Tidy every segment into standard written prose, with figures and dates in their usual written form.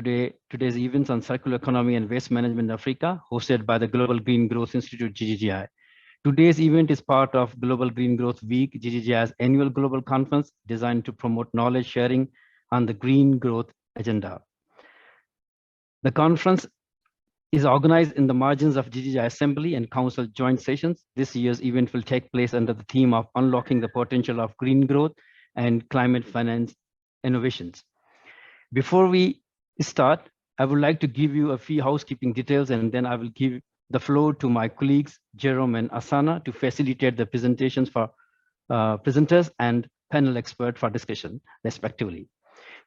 today's events on circular economy and waste management in Africa, hosted by the Global Green Growth Institute, GGGI. Today's event is part of Global Green Growth Week, GGGI's annual global conference designed to promote knowledge sharing on the green growth agenda. The conference is organized in the margins of GGGI Assembly and Council joint sessions. This year's event will take place under the theme of unlocking the potential of green growth and climate finance innovations. Before we start, I would like to give you a few housekeeping details, and then I will give the floor to my colleagues, Jerome and Asana, to facilitate the presentations for presenters and panel expert for discussion, respectively.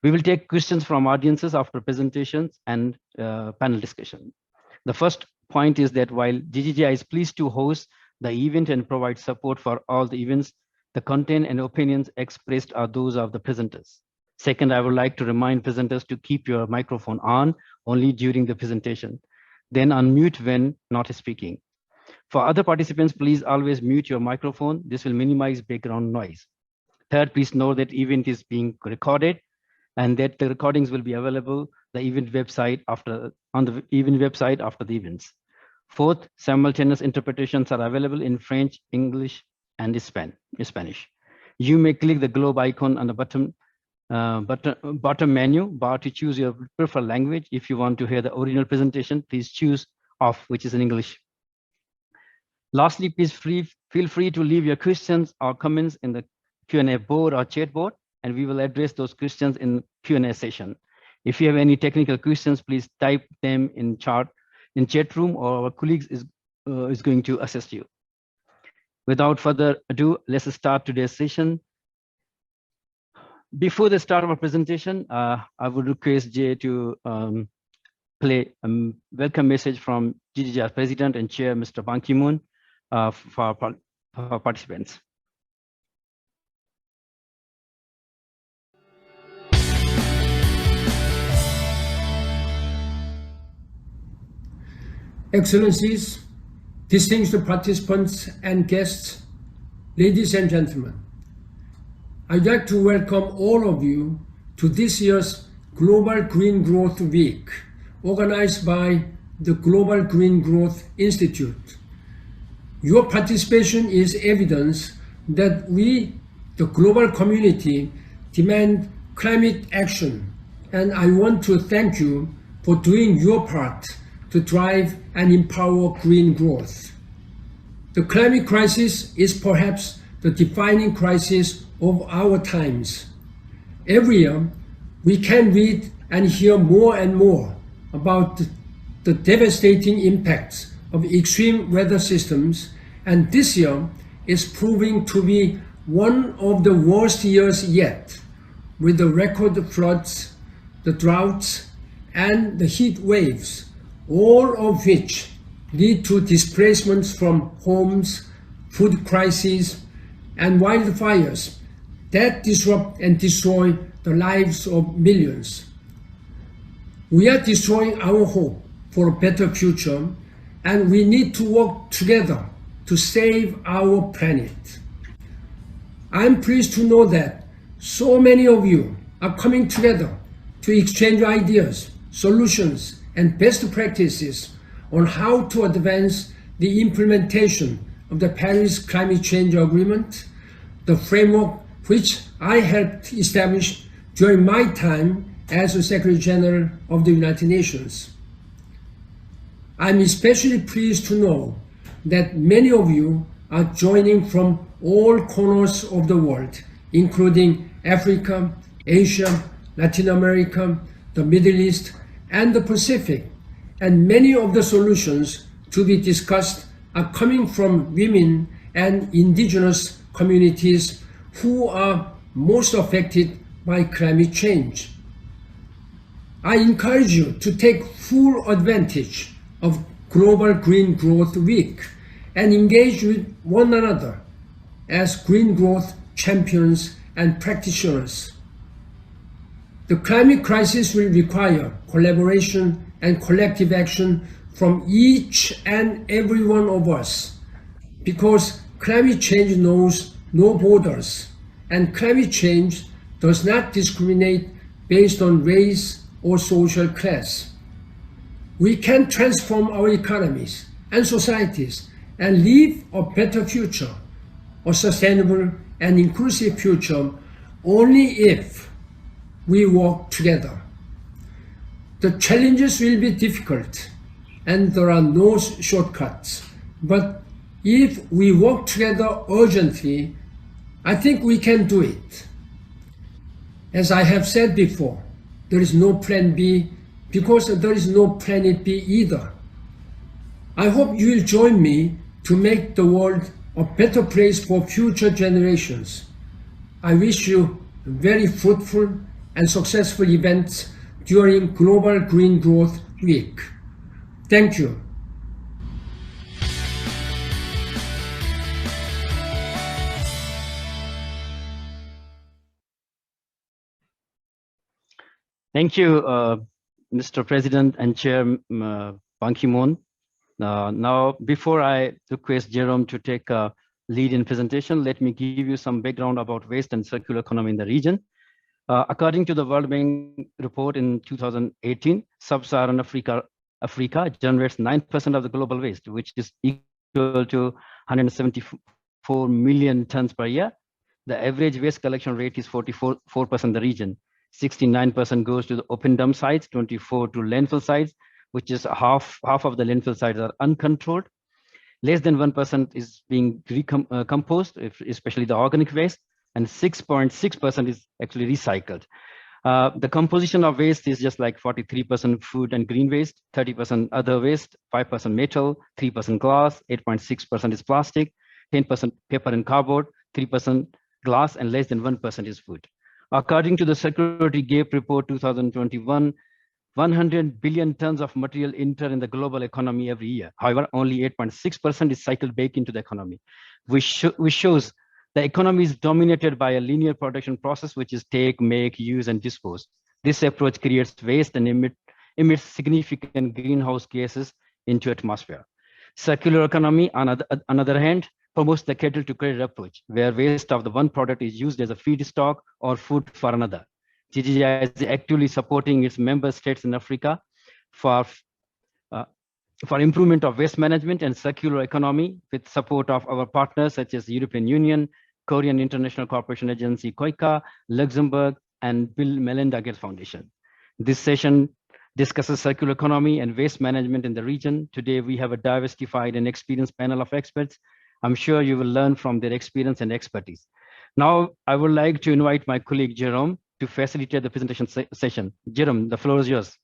We will take questions from audiences after presentations and panel discussion. The first point is that while GGGI is pleased to host the event and provide support for all the events, the content and opinions expressed are those of the presenters. Second, I would like to remind presenters to keep your microphone on only during the presentation, then unmute when not speaking. For other participants, please always mute your microphone. This will minimize background noise. Third, please know that event is being recorded and that the recordings will be available on the event website after the events. Fourth, simultaneous interpretations are available in French, English, and Spanish. You may click the globe icon on the bottom menu bar to choose your preferred language. If you want to hear the original presentation, please choose off, which is in English. Lastly, please feel free to leave your questions or comments in the Q&A board or chat board, and we will address those questions in Q&A session. If you have any technical questions, please type them in chat room, or our colleagues is going to assist you. Without further ado, let's start today's session. Before the start of our presentation, I would request Jay to play a welcome message from GGGI's President and Chair, Mr. Ban Ki-moon, for participants. Excellencies, distinguished participants and guests, ladies and gentlemen, I'd like to welcome all of you to this year's Global Green Growth Week, organized by the Global Green Growth Institute. Your participation is evidence that we, the global community, demand climate action, and I want to thank you for doing your part to drive and empower green growth. The climate crisis is perhaps the defining crisis of our times. Every year, we can read and hear more and more about the devastating impacts of extreme weather systems, and this year is proving to be one of the worst years yet, with the record floods, the droughts, and the heat waves, all of which lead to displacements from homes, food crises, and wildfires that disrupt and destroy the lives of millions. We are destroying our hope for a better future, and we need to work together to save our planet. I'm pleased to know that so many of you are coming together to exchange ideas, solutions, and best practices on how to advance the implementation of the Paris Climate Change Agreement, the framework which I helped establish during my time as the Secretary General of the United Nations. I'm especially pleased to know that many of you are joining from all corners of the world, including Africa, Asia, Latin America, the Middle East, and the Pacific, and many of the solutions to be discussed are coming from women and indigenous communities who are most affected by climate change. I encourage you to take full advantage of Global Green Growth Week and engage with one another as green growth champions and practitioners. The climate crisis will require collaboration and collective action from each and every one of us, because climate change knows no borders, and climate change does not discriminate based on race, or social class. We can transform our economies and societies and leave a better future, a sustainable and inclusive future, only if we work together. The challenges will be difficult and there are no shortcuts. But if we work together urgently, I think we can do it. As I have said before, there is no plan B because there is no planet B either. I hope you will join me to make the world a better place for future generations. I wish you very fruitful and successful events during Global Green Growth Week. Thank you. Thank you, Mr. President and Chair Ban Ki-moon. Now, before I request Jerome to take a lead in presentation, let me give you some background about waste and circular economy in the region. According to the World Bank report in 2018, Sub-Saharan Africa generates 9% of the global waste, which is equal to 174 million tons per year. The average waste collection rate is 44% in the region. 69% goes to the open dump sites, 24 to landfill sites, which is half of the landfill sites are uncontrolled. Less than 1% is being composed, especially the organic waste, and 6.6% is actually recycled. The composition of waste is just like 43% food and green waste, 30% other waste, 5% metal, 3% glass, 8.6% is plastic, 10% paper and cardboard, 3% glass, and less than 1% is food. According to the Security Gap Report 2021, 100 billion tons of material enter in the global economy every year. However, only 8.6% is cycled back into the economy, which shows the economy is dominated by a linear production process, which is take, make, use, and dispose. This approach creates waste and emits significant greenhouse gases into atmosphere. Circular economy, on the other hand, promotes the cattle to cradle approach, where waste of the one product is used as a feedstock or food for another. GGI is actively supporting its member states in Africa for improvement of waste management and circular economy with support of our partners such as the European Union, Korean International Cooperation Agency, KOICA, Luxembourg, and Bill Melinda Gates Foundation. This session discusses circular economy and waste management in the region. Today, we have a diversified and experienced panel of experts. I'm sure you will learn from their experience and expertise. Now, I would like to invite my colleague, Jerome, to facilitate the presentation session. Jerome, the floor is yours.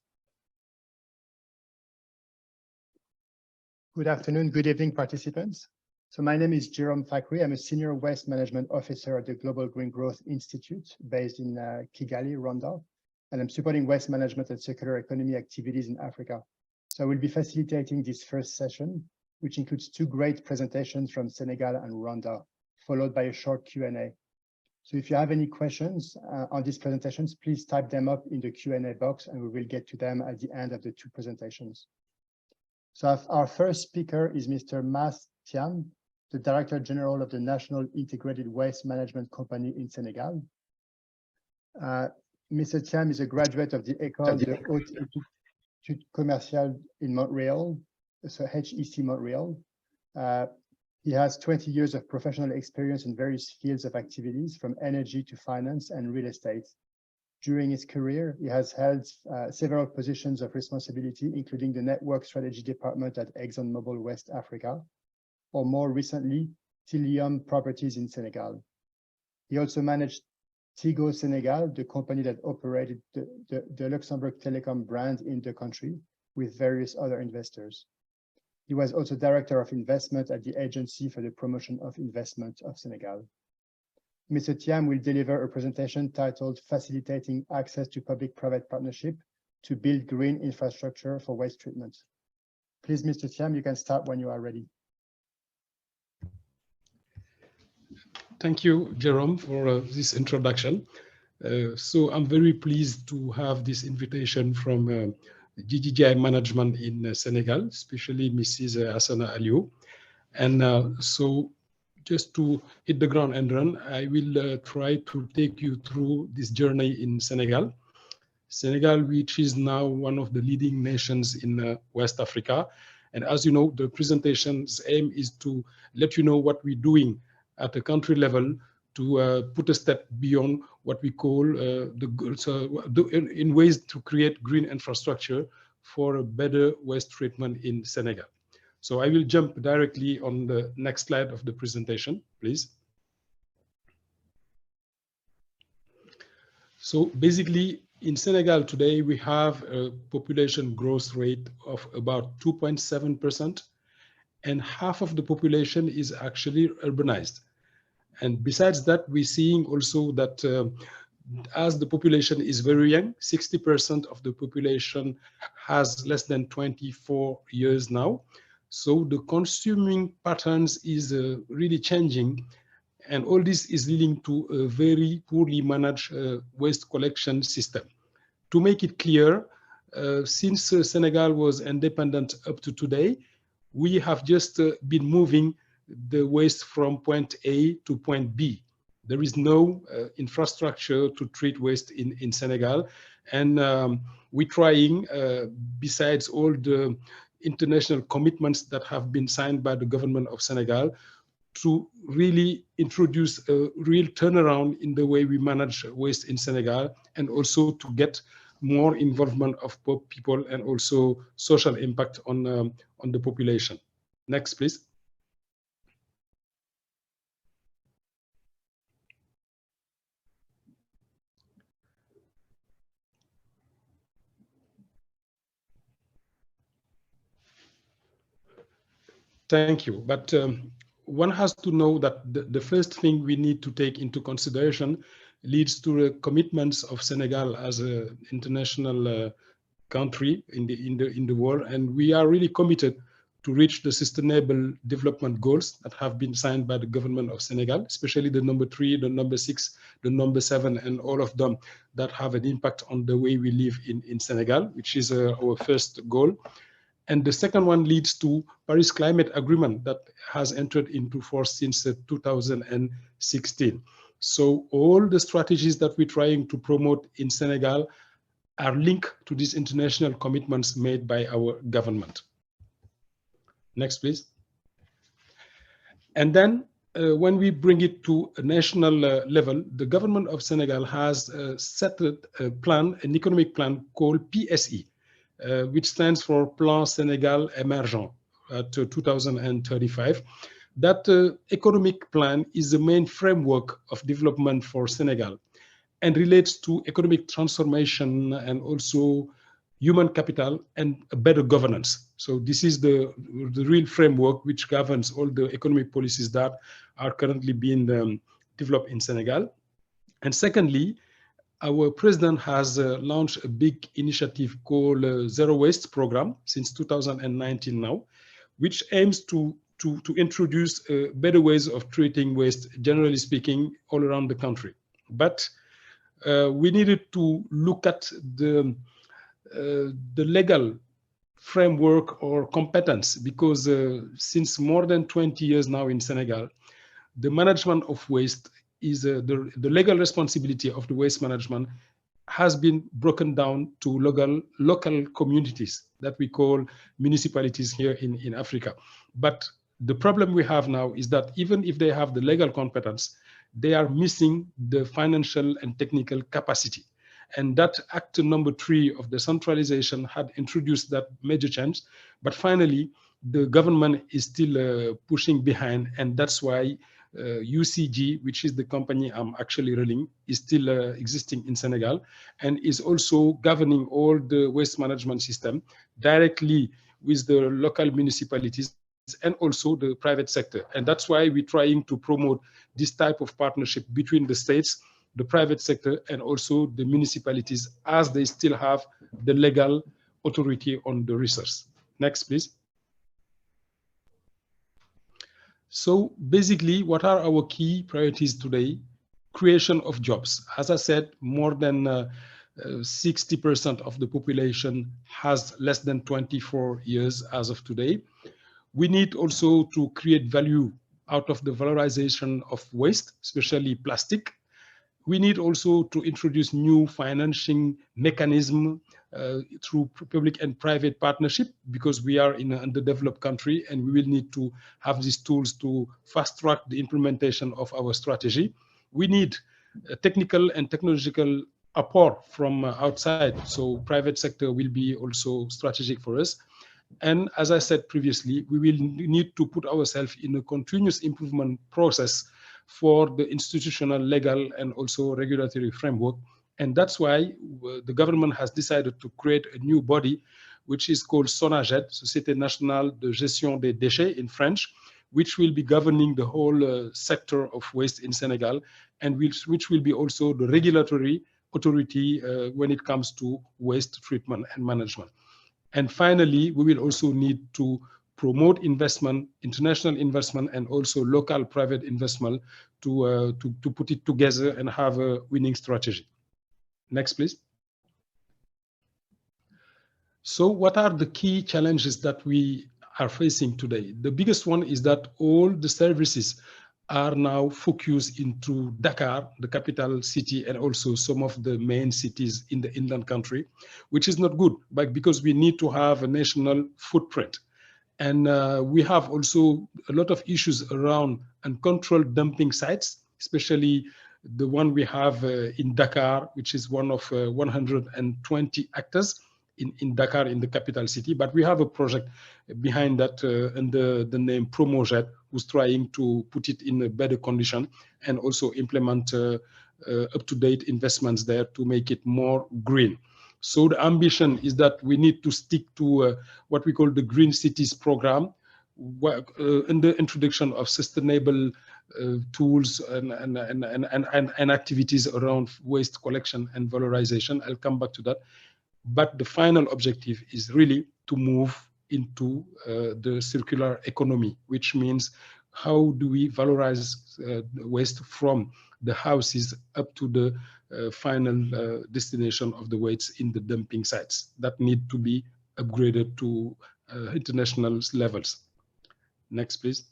Good afternoon, good evening, participants. So my name is Jerome Fakri. I'm a Senior Waste Management Officer at the Global Green Growth Institute based in Kigali, Rwanda, and I'm supporting waste management and circular economy activities in Africa. So I will be facilitating this first session, which includes two great presentations from Senegal and Rwanda, followed by a short Q&A. So if you have any questions on these presentations, please type them up in the Q&A box and we will get to them at the end of the two presentations. So our first speaker is Mr. Mas Thiam, the Director General of the National Integrated Waste Management Company in Senegal. Mr. Thiam is a graduate of the École de Haute Études Commerciales in Montreal, so HEC Montreal. He has 20 years of professional experience in various fields of activities, from energy to finance and real estate. During his career, he has held several positions of responsibility, including the Network Strategy Department at ExxonMobil West Africa, or more recently, Tilium Properties in Senegal. He also managed Tigo Senegal, the company that operated the Luxembourg Telecom brand in the country, with various other investors. He was also Director of Investment at the Agency for the Promotion of Investment of Senegal. Mr. Thiam will deliver a presentation titled Facilitating Access to Public-Private Partnership to Build Green Infrastructure for Waste Treatment. Please, Mr. Thiam, you can start when you are ready. Thank you, Jerome, for this introduction. So I'm very pleased to have this invitation from GGI management in Senegal, especially Mrs. Hassana Aliou. And so just to hit the ground and run, I will try to take you through this journey in Senegal. Senegal, which is now one of the leading nations in West Africa. And as you know, the presentation's aim is to let you know what we're doing at the country level to put a step beyond what we call in ways to create green infrastructure for a better waste treatment in Senegal. So I will jump directly on the next slide of the presentation, please. So basically, in Senegal today, we have a population growth rate of about 2.7%, and half of the population is actually urbanized. And besides that, we're seeing also that as the population is very young, 60% of the population has less than 24 years now. So the consuming patterns is really changing. And all this is leading to a very poorly managed waste collection system. To make it clear, since Senegal was independent up to today, we have just been moving the waste from point A to point B. There is no infrastructure to treat waste in Senegal. And we're trying, besides all the international commitments that have been signed by the government of Senegal, to really introduce a real turnaround in the way we manage waste in Senegal, and also to get more involvement of people and also social impact on the population. Next, please. Thank you. But one has to know that the first thing we need to take into consideration leads to the commitments of Senegal as an international country in the world, and we are really committed to reach the sustainable development goals that have been signed by the government of Senegal, especially the number 3, the number 6, the number 7, and all of them that have an impact on the way we live in Senegal, which is our first goal. And the second one leads to Paris Climate Agreement that has entered into force since 2016. So all the strategies that we're trying to promote in Senegal are linked to these international commitments made by our government. Next, please. And then when we bring it to a national level, the government of Senegal has set a plan, an economic plan called PSE, which stands for Plan Sénégal Émergent to 2035. That economic plan is the main framework of development for Senegal and relates to economic transformation and also human capital and a better governance. So this is the real framework which governs all the economic policies that are currently being developed in Senegal. And secondly, our president has launched a big initiative called Zero Waste Program since 2019 now, which aims to introduce better ways of treating waste, generally speaking, all around the country. But we needed to look at the legal framework or competence, because since more than 20 years now in Senegal, the management of waste is the legal responsibility of the waste management has been broken down to local communities that we call municipalities here in Africa. But the problem we have now is that even if they have the legal competence, they are missing the financial and technical capacity. And that Act number 3 of decentralization had introduced that major change. But finally, the government is still pushing behind, and that's why UCG, which is the company I'm actually running, is still existing in Senegal and is also governing all the waste management system directly with the local municipalities and also the private sector. And that's why we're trying to promote this type of partnership between the states, the private sector, and also the municipalities, as they still have the legal authority on the resource. Next, please. So basically, what are our key priorities today? Creation of jobs. As I said, more than 60% of the population has less than 24 years as of today. We need also to create value out of the valorization of waste, especially plastic. We need also to introduce new financing mechanism through public and private partnership, because we are in an underdeveloped country and we will need to have these tools to fast track the implementation of our strategy. We need technical and technological support from outside. So private sector will be also strategic for us. And as I said previously, we will need to put ourselves in a continuous improvement process for the institutional, legal, and also regulatory framework. And that's why the government has decided to create a new body, which is called SONAGED, Société Nationale de Gestion des Déchets in French, which will be governing the whole sector of waste in Senegal, and which will be also the regulatory authority when it comes to waste treatment and management. And finally, we will also need to promote investment, international investment, and also local private investment to put it together and have a winning strategy. Next, please. So what are the key challenges that we are facing today? The biggest one is that all the services are now focused into Dakar, the capital city, and also some of the main cities in the inland country, which is not good, but because we need to have a national footprint. And we have also a lot of issues around uncontrolled dumping sites, especially the one we have in Dakar, which is one of 120 actors in Dakar, in the capital city. But we have a project behind that under the name Promojet, who's trying to put it in a better condition and also implement up-to-date investments there to make it more green. So the ambition is that we need to stick to what we call the Green Cities program, in the introduction of sustainable tools and activities around waste collection and valorization. I'll come back to that. But the final objective is really to move into the circular economy, which means how do we valorize waste from the houses up to the final destination of the waste in the dumping sites that need to be upgraded to international levels. Next, please.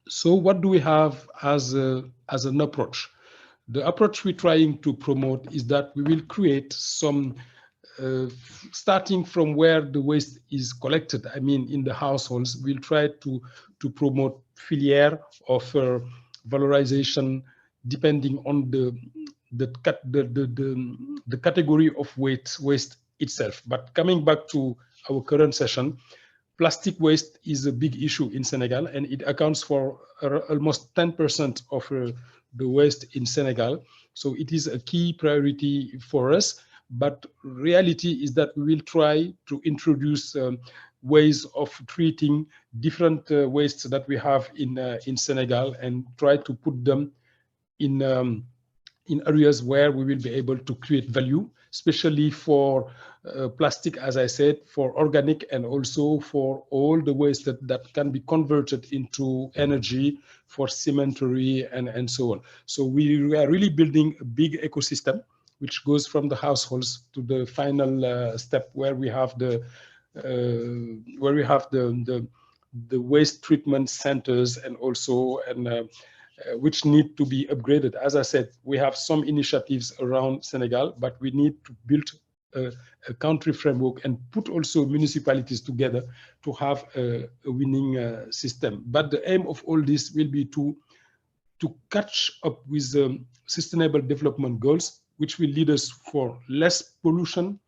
So what do we have as an approach? The approach we're trying to promote is that we will create some, starting from where the waste is collected, I mean in the households, we'll try to promote filière of valorization depending on the category of waste itself. But coming back to our current session, plastic waste is a big issue in Senegal, and it accounts for almost 10% of the waste in Senegal. So it is a key priority for us. But reality is that we will try to introduce ways of treating different wastes that we have in Senegal and try to put them in areas where we will be able to create value, especially for plastic, as I said, for organic, and also for all the waste that can be converted into energy for cemetery and so on. So we are really building a big ecosystem, which goes from the households to the final step where we have the waste treatment centers, and also which need to be upgraded. As I said, we have some initiatives around Senegal, but we need to build a country framework and put also municipalities together to have a winning system. But the aim of all this will be to catch up with the Sustainable Development Goals, which will lead us for less pollution,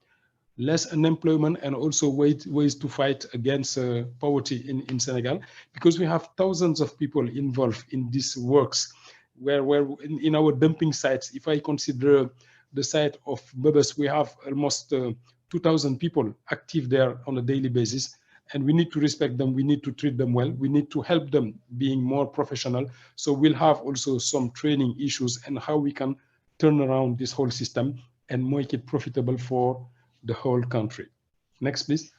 less unemployment, and also ways to fight against poverty in Senegal, because we have thousands of people involved in these works, where in our dumping sites, if I consider the site of Bubes, we have almost 2,000 people active there on a daily basis, and we need to respect them, we need to treat them well, we need to help them being more professional. So we'll have also some training issues and how we can turn around this whole system and make it profitable for the whole country. Next, please.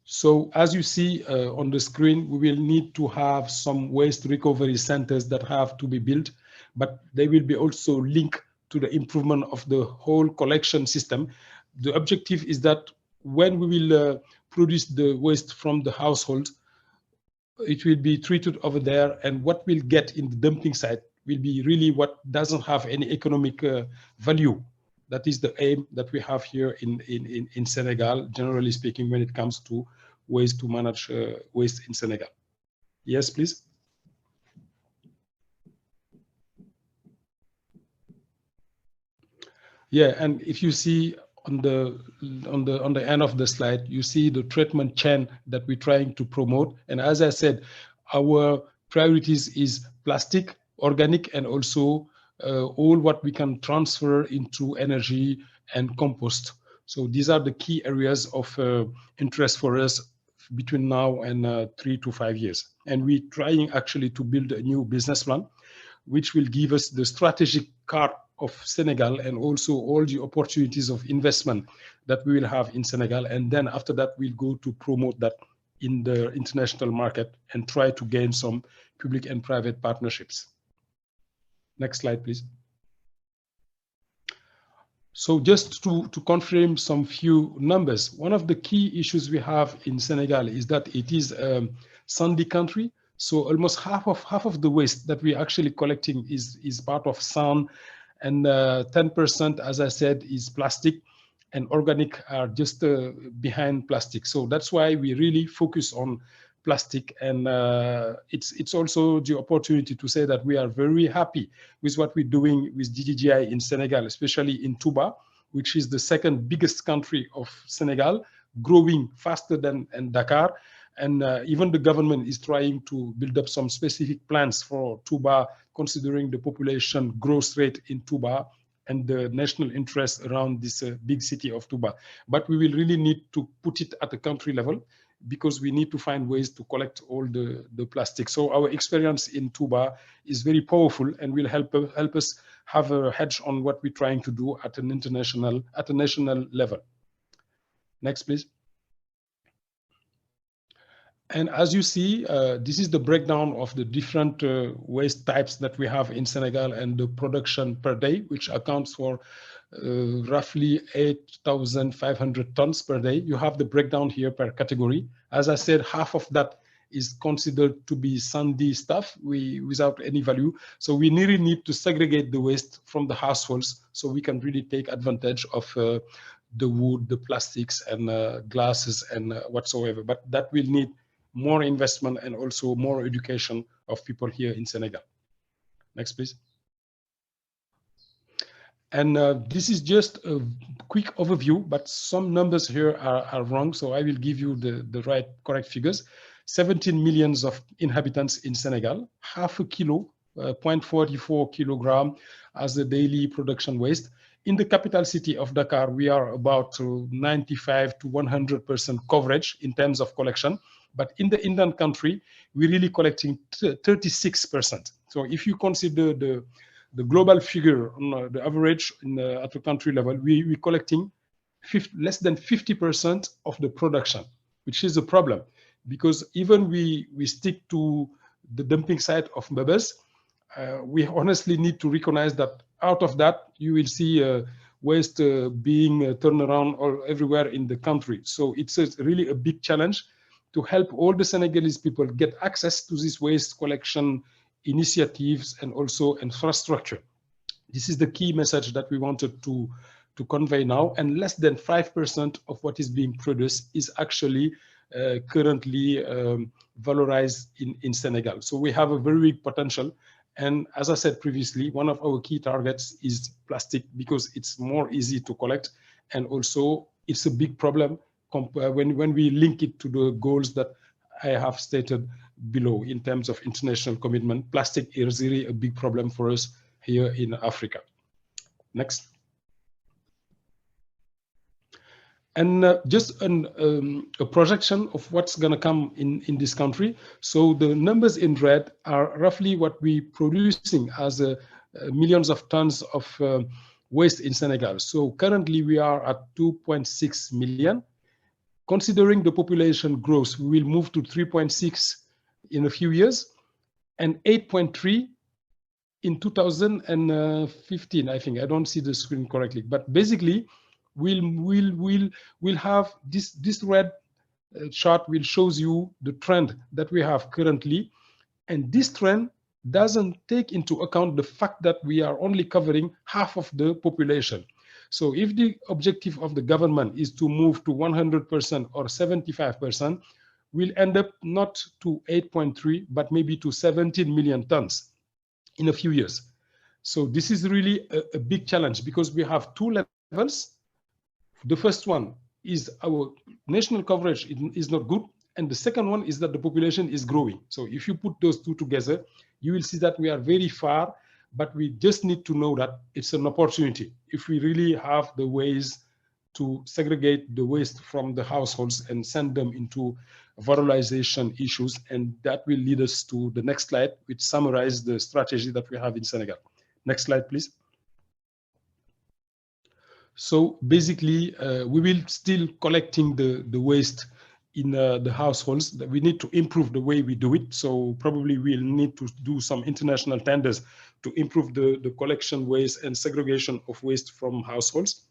So as you see on the screen, we will need to have some waste recovery centers that have to be built, but they will be also linked to the improvement of the whole collection system. The objective is that when we will produce the waste from the household, it will be treated over there, and what we'll get in the dumping site will be really what doesn't have any economic value. That is the aim that we have here in Senegal, generally speaking, when it comes to ways to manage waste in Senegal. Yes, please. Yeah, and if you see on the end of the slide, you see the treatment chain that we're trying to promote. And as I said, our priorities is plastic, organic, and also all what we can transfer into energy and compost. So these are the key areas of interest for us between now and 3 to 5 years. And we're trying actually to build a new business plan, which will give us the strategic card of Senegal and also all the opportunities of investment that we will have in Senegal. And then after that, we'll go to promote that in the international market and try to gain some public and private partnerships. Next slide, please. So just to confirm some few numbers, one of the key issues we have in Senegal is that it is a sandy country. So almost half of the waste that we're actually collecting is part of sand, and 10%, as I said, is plastic, and organic are just behind plastic. So that's why we really focus on plastic, and it's also the opportunity to say that we are very happy with what we're doing with GGGI in Senegal, especially in Touba, which is the second biggest country of Senegal, growing faster than Dakar. And even the government is trying to build up some specific plans for Touba, considering the population growth rate in Touba and the national interest around this big city of Touba. But we will really need to put it at the country level, because we need to find ways to collect all the plastic. So our experience in Touba is very powerful and will help us have a hedge on what we're trying to do at a national level. Next, please. And as you see, this is the breakdown of the different waste types that we have in Senegal and the production per day, which accounts for roughly 8,500 tons per day. You have the breakdown here per category. As I said, half of that is considered to be sandy stuff without any value. So we really need to segregate the waste from the households so we can really take advantage of the wood, the plastics, and glasses and whatsoever. But that will need more investment and also more education of people here in Senegal. Next, please. And this is just a quick overview, but some numbers here are wrong. So I will give you the correct figures. 17 million of inhabitants in Senegal, half a kilo, 0.44 kilogram as a daily production waste. In the capital city of Dakar, we are about 95 to 100% coverage in terms of collection. But in the inland country, we're really collecting 36%. So if you consider the global figure on the average at the country level, we're collecting less than 50% of the production, which is a problem, because even we stick to the dumping site of Mbebes, we honestly need to recognize that out of that, you will see waste being turned around all everywhere in the country. So it's really a big challenge to help all the Senegalese people get access to this waste collection initiatives and also infrastructure. This is the key message that we wanted to convey now. And less than 5% of what is being produced is actually currently valorized in Senegal. So we have a very big potential. And as I said previously, one of our key targets is plastic, because it's more easy to collect. And also it's a big problem when we link it to the goals that I have stated below in terms of international commitment. Plastic is really a big problem for us here in Africa. Next. And just a projection of what's going to come in this country. So the numbers in red are roughly what we're producing as millions of tons of waste in Senegal. So currently we are at 2.6 million. Considering the population growth, we will move to 3.6 in a few years and 8.3 in 2015, I think. I don't see the screen correctly, but basically we'll have this red chart will shows you the trend that we have currently. And this trend doesn't take into account the fact that we are only covering half of the population. So if the objective of the government is to move to 100% or 75%, we'll end up not to 8.3, but maybe to 17 million tons in a few years. So this is really a big challenge because we have two levels. The first one is our national coverage is not good. And the second one is that the population is growing. So if you put those two together, you will see that we are very far, but we just need to know that it's an opportunity. If we really have the ways to segregate the waste from the households and send them into valorization issues, and that will lead us to the next slide, which summarizes the strategy that we have in Senegal. Next slide, please. So basically, we will still collecting the waste in the households. That we need to improve the way we do it. So probably we'll need to do some international tenders to improve the collection waste and segregation of waste from households.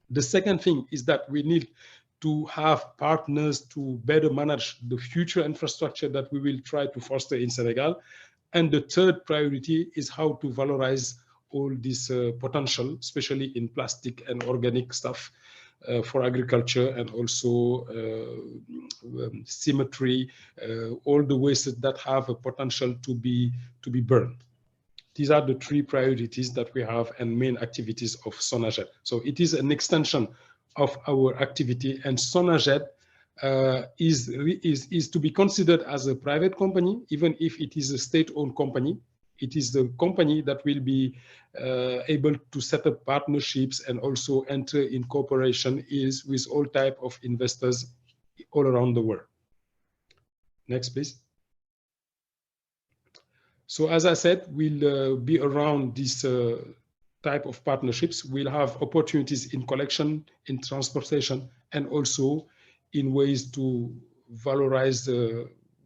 The second thing is that we need to have partners to better manage the future infrastructure that we will try to foster in Senegal. And the third priority is how to valorize all this potential, especially in plastic and organic stuff for agriculture, and also cemetery, all the wastes that have a potential to be burned. These are the three priorities that we have and main activities of SONAGED. So it is an extension of our activity, and SONAGED is to be considered as a private company, even if it is a state-owned company. It is the company that will be able to set up partnerships and also enter in cooperation with all type of investors all around the world. Next, please. So as I said, we'll be around this type of partnerships. We'll have opportunities in collection, in transportation, and also in ways to valorize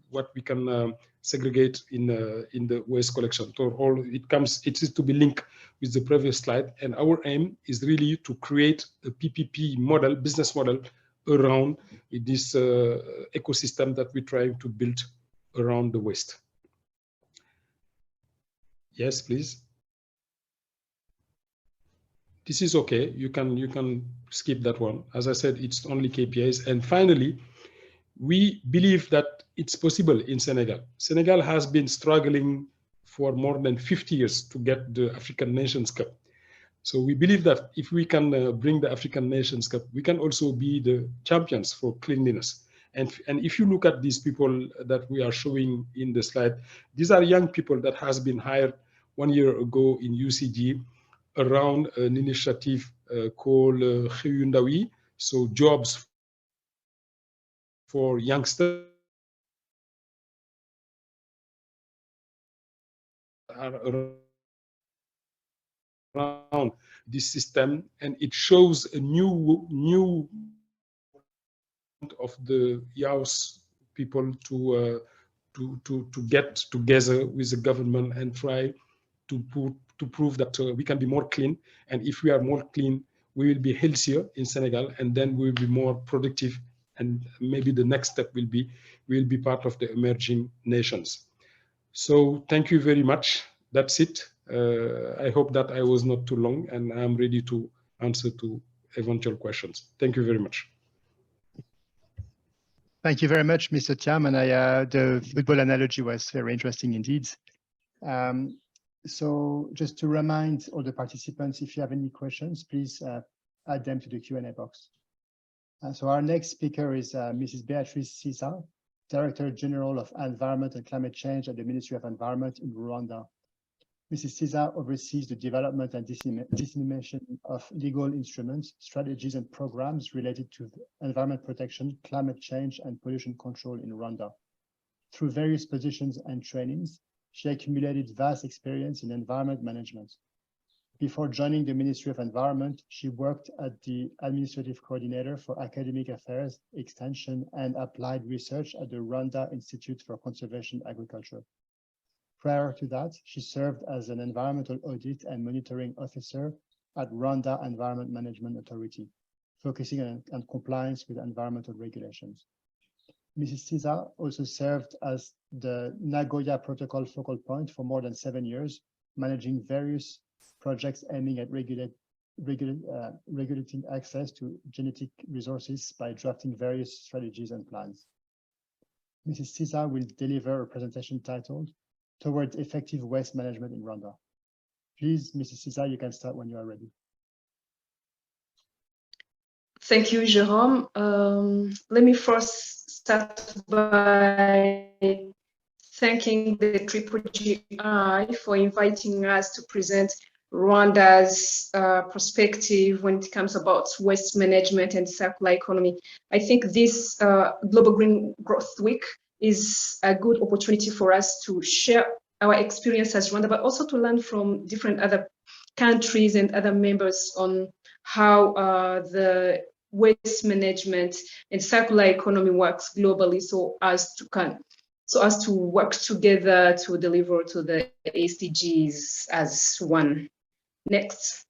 what we can segregate in the waste collection. So all it is to be linked with the previous slide. And our aim is really to create a PPP model, business model around this ecosystem that we're trying to build around the waste. Yes, please. This is okay. You can skip that one. As I said, it's only KPIs. And finally, we believe that it's possible in Senegal. Senegal has been struggling for more than 50 years to get the African Nations Cup. So we believe that if we can bring the African Nations Cup, we can also be the champions for cleanliness. And if you look at these people that we are showing in the slide, these are young people that has been hired 1 year ago in UCG around an initiative called Xeyundawi, so jobs for youngsters are around this system, and it shows a new of the YAUS people to get together with the government and try to prove that we can be more clean. And if we are more clean, we will be healthier in Senegal, and then we will be more productive. And maybe the next step will be we will be part of the emerging nations. So thank you very much. That's it. I hope that I was not too long, and I'm ready to answer to eventual questions. Thank you very much. Thank you very much, Mr. Thiam. And the football analogy was very interesting indeed. So just to remind all the participants, if you have any questions, please add them to the Q&A box. So our next speaker is Mrs. Beatrice Sisa, Director General of Environment and Climate Change at the Ministry of Environment in Rwanda. Mrs. Sisa oversees the development and dissemination of legal instruments, strategies, and programs related to environment protection, climate change, and pollution control in Rwanda. Through various positions and trainings, she accumulated vast experience in environment management. Before joining the Ministry of Environment, she worked at the Administrative Coordinator for Academic Affairs, Extension, and Applied Research at the Rwanda Institute for Conservation Agriculture. Prior to that, she served as an environmental audit and monitoring officer at Rwanda Environment Management Authority, focusing on compliance with environmental regulations. Mrs. Cesar also served as the Nagoya Protocol focal point for more than 7 years, managing various projects aiming at regulating access to genetic resources by drafting various strategies and plans. Mrs. Cesar will deliver a presentation titled Towards Effective Waste Management in Rwanda. Please, Mrs. Cesar, you can start when you are ready. Thank you, Jerome. Let me first start by thanking the GGI for inviting us to present Rwanda's perspective when it comes about waste management and circular economy. I think this Global Green Growth Week is a good opportunity for us to share our experience as Rwanda, but also to learn from different other countries and other members on how the waste management and circular economy works globally, so as to work together to deliver to the SDGs as one. Next.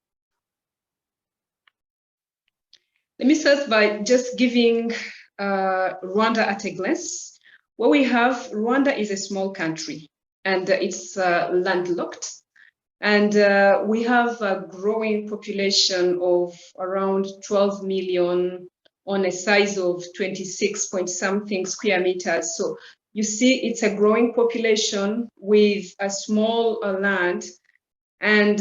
Let me start by just giving Rwanda at a glance. What we have, Rwanda is a small country and it's landlocked. And we have a growing population of around 12 million on a size of 26 point something square meters. So you see, it's a growing population with a small land. And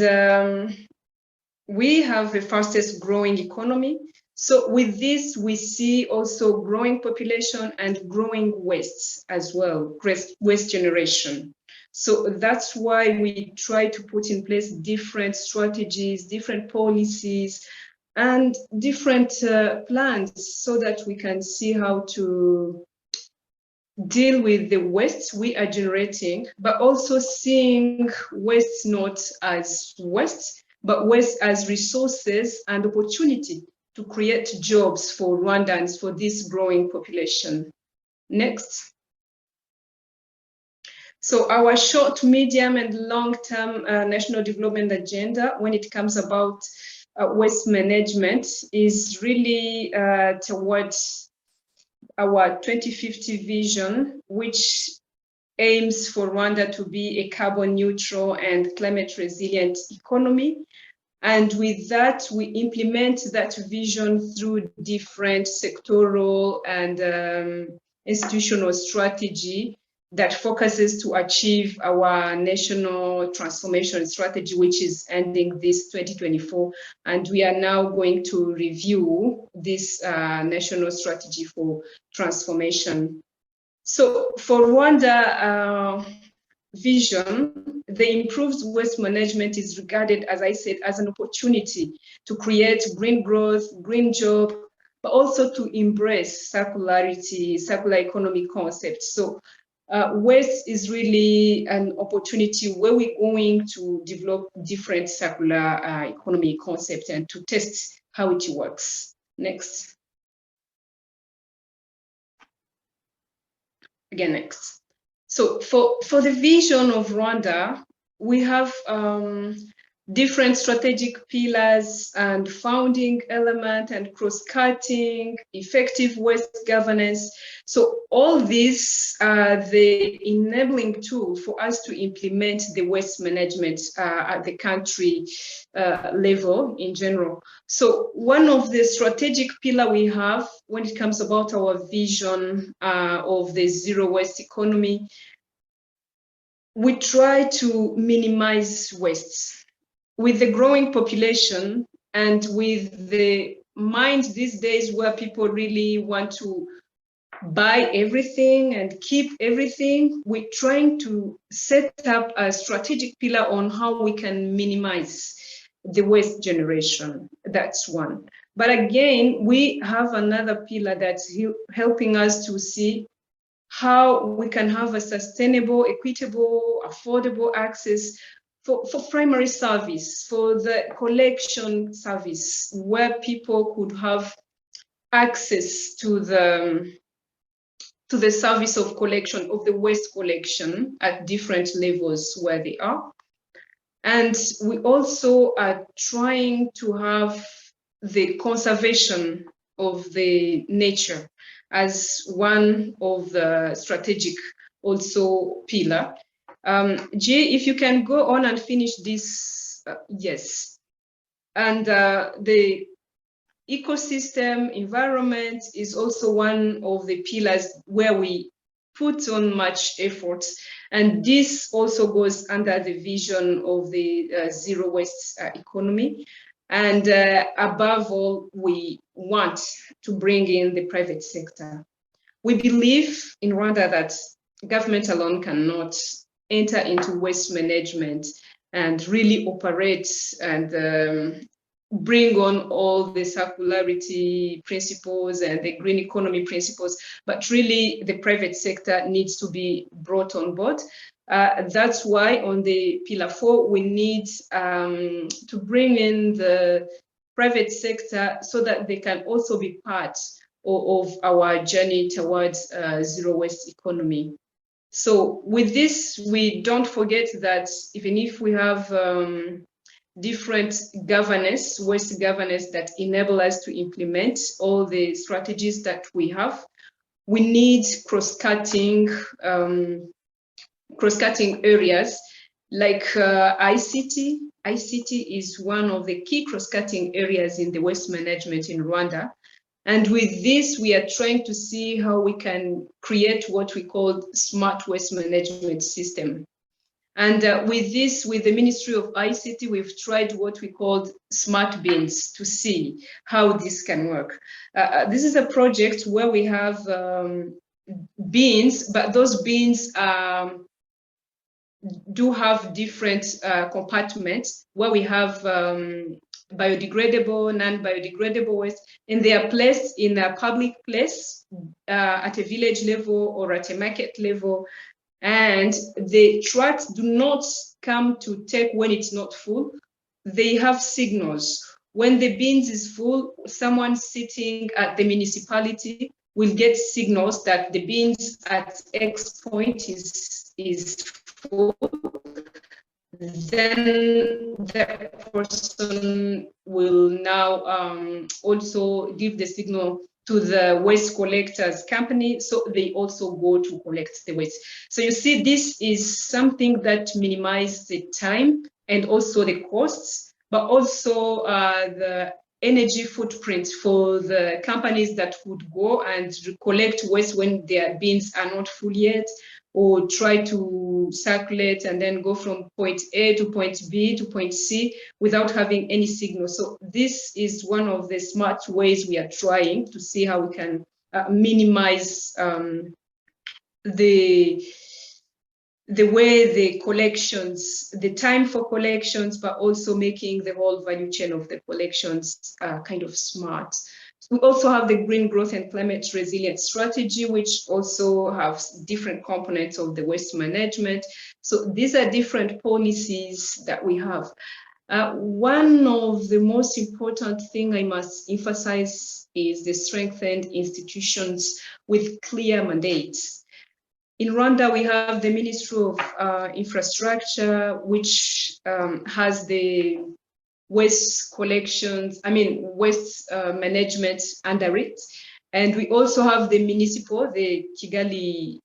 we have the fastest growing economy. So with this, we see also growing population and growing waste as well, waste generation. So that's why we try to put in place different strategies, different policies, and different plans so that we can see how to deal with the waste we are generating, but also seeing waste not as waste, but waste as resources and opportunity to create jobs for Rwandans, for this growing population. Next. So our short, medium, and long-term national development agenda, when it comes about waste management, is really towards our 2050 vision, which aims for Rwanda to be a carbon neutral and climate resilient economy. And with that, we implement that vision through different sectoral and institutional strategy that focuses to achieve our national transformation strategy, which is ending this 2024. And we are now going to review this national strategy for transformation. So for Rwanda vision, the improved waste management is regarded, as I said, as an opportunity to create green growth, green job, but also to embrace circularity, circular economy concepts. So waste is really an opportunity where we're going to develop different circular economy concepts and to test how it works. Next. Again, next. So for the vision of Rwanda, we have different strategic pillars and founding element and cross-cutting, effective waste governance. So all these are the enabling tool for us to implement the waste management at the country level in general. So one of the strategic pillar we have when it comes about our vision of the zero waste economy, we try to minimize waste. With the growing population and with the mind these days where people really want to buy everything and keep everything, we're trying to set up a strategic pillar on how we can minimize the waste generation. That's one. But again, we have another pillar that's helping us to see how we can have a sustainable, equitable, affordable access for primary service, for the collection service, where people could have access to the service of collection, of the waste collection at different levels where they are. And we also are trying to have the conservation of the nature. as one of the strategic also pillar. Jay, if you can go on and finish this, yes. And the ecosystem environment is also one of the pillars where we put on much effort. And this also goes under the vision of the zero waste economy. And above all, we want to bring in the private sector. We believe in Rwanda that government alone cannot enter into waste management and really operate and bring on all the circularity principles and the green economy principles, but really the private sector needs to be brought on board. That's why on the pillar 4, we need to bring in the private sector so that they can also be part of our journey towards zero waste economy. So with this, we don't forget that even if we have different governance, waste governance that enable us to implement all the strategies that we have, we need cross-cutting areas like ICT. ICT is one of the key cross-cutting areas in the waste management in Rwanda. And with this, we are trying to see how we can create what we call smart waste management system. And with this, with the Ministry of ICT, we've tried what we called smart bins to see how this can work. This is a project where we have bins, but those bins do have different compartments where we have biodegradable, non-biodegradable waste, and they are placed in a public place at a village level or at a market level. And the trucks do not come to take when it's not full. They have signals. When the bins is full, someone sitting at the municipality will get signals that the bins at X point is full. Then the person will now also give the signal to the waste collectors company, so they also go to collect the waste. So you see, this is something that minimizes the time and also the costs, but also the energy footprint for the companies that would go and collect waste when their bins are not full yet, or try to circulate and then go from point A to point B to point C without having any signal. So this is one of the smart ways we are trying to see how we can minimize the way the collections, the time for collections, but also making the whole value chain of the collections kind of smart. We also have the green growth and climate resilience strategy, which also have different components of the waste management. So these are different policies that we have. One of the most important thing I must emphasize is the strengthened institutions with clear mandates. In Rwanda, we have the Ministry of Infrastructure, which has the waste collections, waste management under it. And we also have the municipal, the Kigali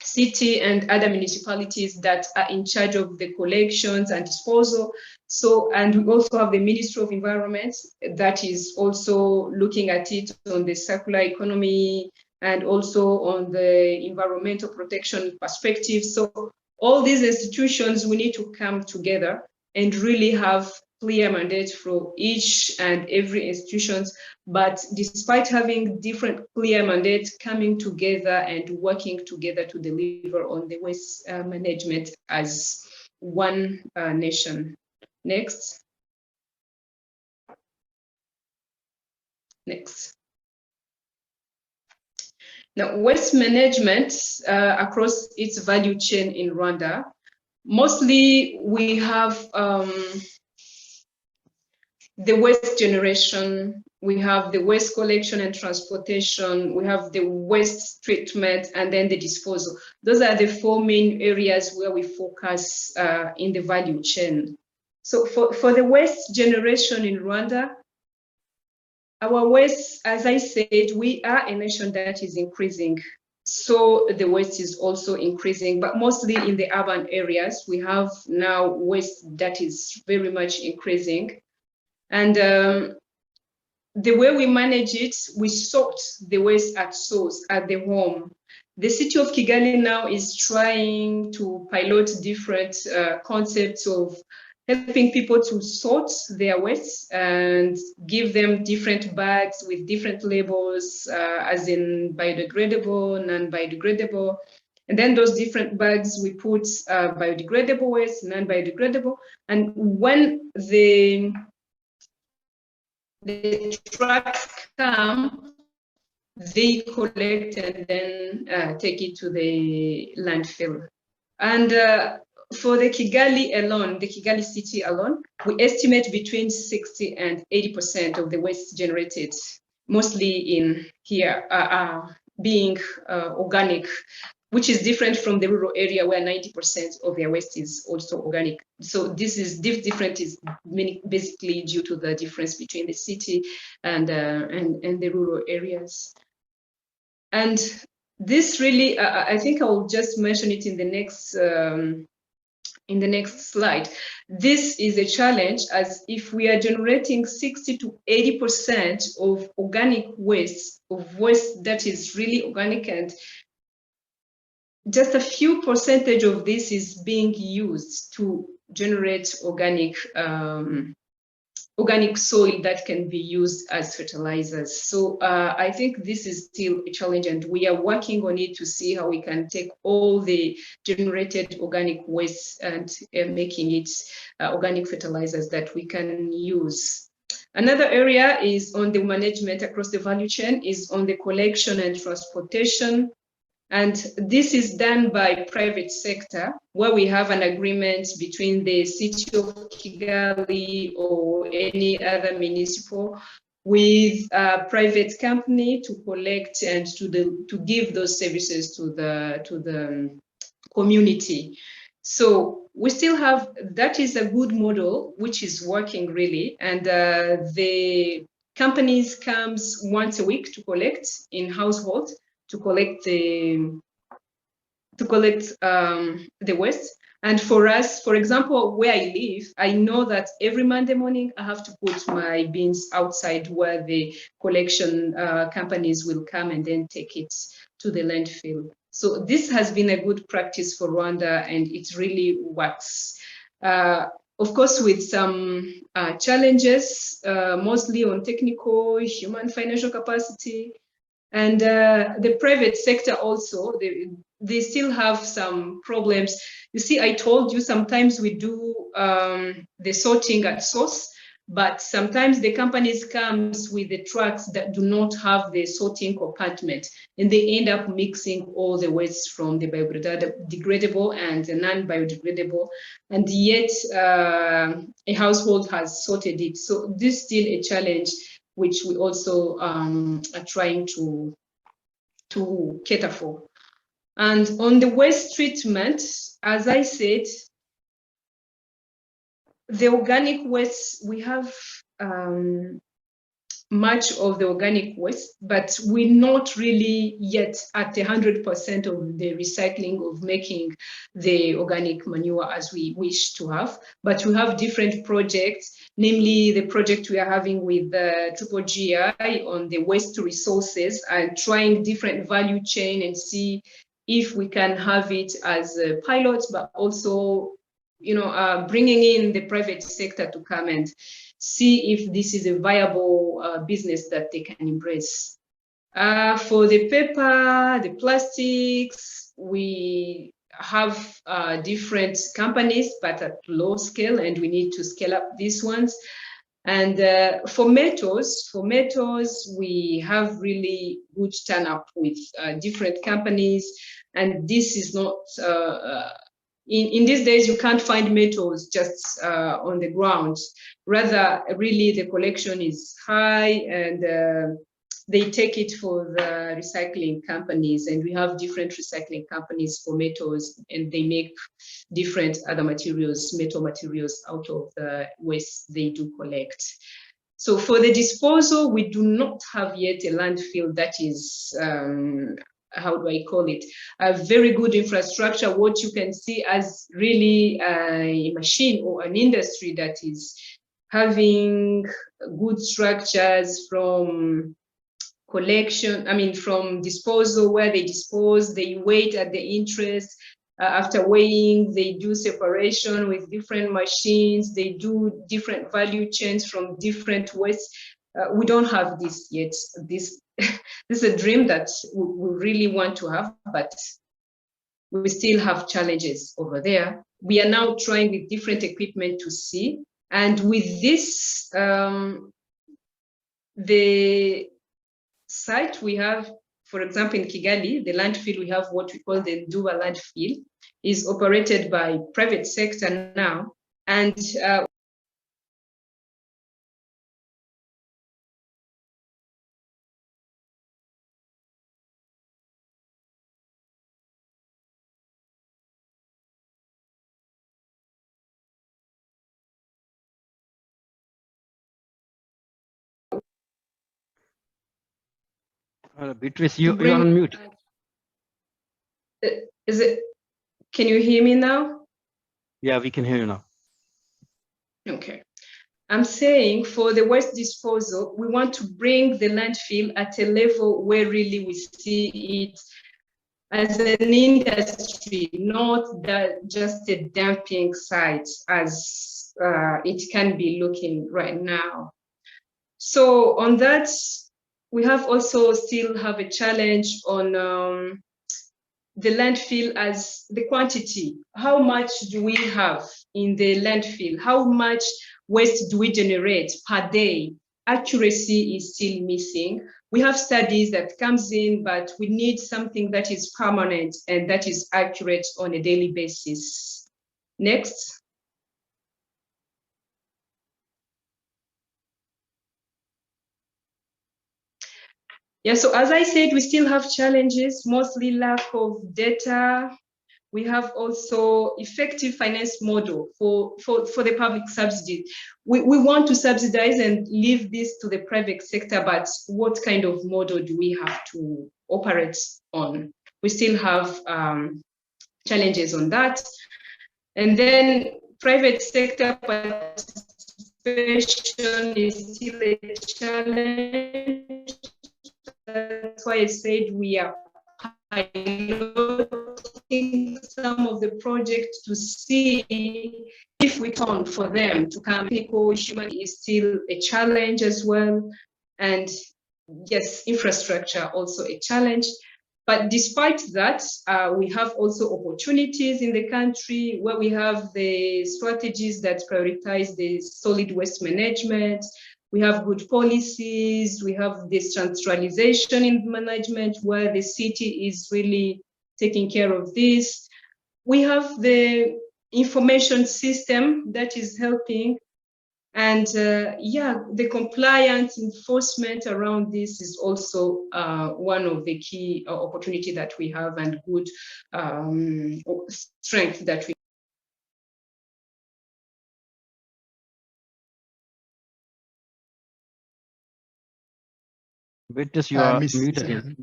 city and other municipalities that are in charge of the collections and disposal. So, and we also have the Ministry of Environment that is also looking at it on the circular economy and also on the environmental protection perspective. So all these institutions, we need to come together and really have clear mandates for each and every institutions, but despite having different clear mandates, coming together and working together to deliver on the waste management as one nation. Next. Next. Now, waste management across its value chain in Rwanda, mostly we have the waste generation, we have the waste collection and transportation, we have the waste treatment, and then the disposal. Those are the 4 main areas where we focus in the value chain. So for the waste generation in Rwanda, our waste, as I said, we are a nation that is increasing. So the waste is also increasing, but mostly in the urban areas. We have now waste that is very much increasing. And the way we manage it, we sort the waste at source, at the home. The city of Kigali now is trying to pilot different concepts of helping people to sort their waste and give them different bags with different labels, as in biodegradable, non-biodegradable. And then those different bags, we put biodegradable waste, non-biodegradable. And when the trucks come, they collect and then take it to the landfill. And for the Kigali alone, the Kigali city alone, we estimate between 60 and 80% of the waste generated, mostly in here, being organic, which is different from the rural area where 90% of their waste is also organic. So this different is basically due to the difference between the city and the rural areas. And this really, I think I'll just mention it in the next slide. This is a challenge, as if we are generating 60 to 80% of organic waste, of waste that is really organic, and just a few percentage of this is being used to generate organic soil that can be used as fertilizers. So I think this is still a challenge, and we are working on it to see how we can take all the generated organic waste and making it organic fertilizers that we can use. Another area is on the management across the value chain, is on the collection and transportation. And this is done by private sector, where we have an agreement between the city of Kigali or any other municipal with a private company to collect and to give those services to the community. So we still have, that is a good model, which is working really. And the companies comes once a week to collect in households, to collect the waste. And for us, for example, where I live, I know that every Monday morning I have to put my bins outside where the collection companies will come and then take it to the landfill. So this has been a good practice for Rwanda, and it really works. Of course, with some challenges, mostly on technical, human, financial capacity. And the private sector also, they still have some problems. You see, I told you sometimes we do the sorting at source, but sometimes the companies comes with the trucks that do not have the sorting compartment, and they end up mixing all the waste from the biodegradable and the non-biodegradable, and yet a household has sorted it. So this is still a challenge, which we also are trying to cater for. And on the waste treatment, as I said, the organic waste, we have much of the organic waste, but we're not really yet at 100% of the recycling of making the organic manure as we wish to have. But we have different projects, namely the project we are having with the GGI on the waste to resources, and trying different value chain and see if we can have it as a pilot, but also, you know, bringing in the private sector to come and see if this is a viable business that they can embrace. For the paper, the plastics, we have different companies, but at low scale, and we need to scale up these ones. And for metals, we have really good turn up with different companies, and this is not, in these days, you can't find metals just on the ground. Rather, really, the collection is high, and they take it for the recycling companies. And we have different recycling companies for metals, and they make different other materials, metal materials, out of the waste they do collect. So for the disposal, we do not have yet a landfill that is, how do I call it, a very good infrastructure, what you can see as really a machine or an industry that is having good structures from collection, from disposal, where they dispose, they wait at the interest. After weighing, they do separation with different machines, they do different value chains from different wastes. We don't have this yet. This is a dream that we really want to have, but we still have challenges over there. We are now trying with different equipment to see. And with this, the site we have, for example, in Kigali, the landfill, we have what we call the Nduba landfill, is operated by private sector now. And Beatrice, you're on mute. Is it? Can you hear me now? Yeah, we can hear you now. Okay. I'm saying for the waste disposal, we want to bring the landfill at a level where really we see it as an industry, not that just a dumping site as it can be looking right now. So on that, we have also still have a challenge on the landfill as the quantity. How much do we have in the landfill? How much waste do we generate per day? Accuracy is still missing. We have studies that comes in, but we need something that is permanent and that is accurate on a daily basis. Next. Yeah, so as I said, we still have challenges, mostly lack of data. We have also effective finance model for the public subsidy. We want to subsidize and leave this to the private sector, but what kind of model do we have to operate on? We still have challenges on that. And then private sector participation is still a challenge. That's why I said we are piloting some of the projects to see if we can for them to come. Human is still a challenge as well. And yes, infrastructure also a challenge. But despite that, we have also opportunities in the country where we have the strategies that prioritize the solid waste management. We have good policies. We have this centralization in management where the city is really taking care of this. We have the information system that is helping. And yeah, the compliance enforcement around this is also one of the key opportunity that we have and good strength that we. Beatrice, you are muted.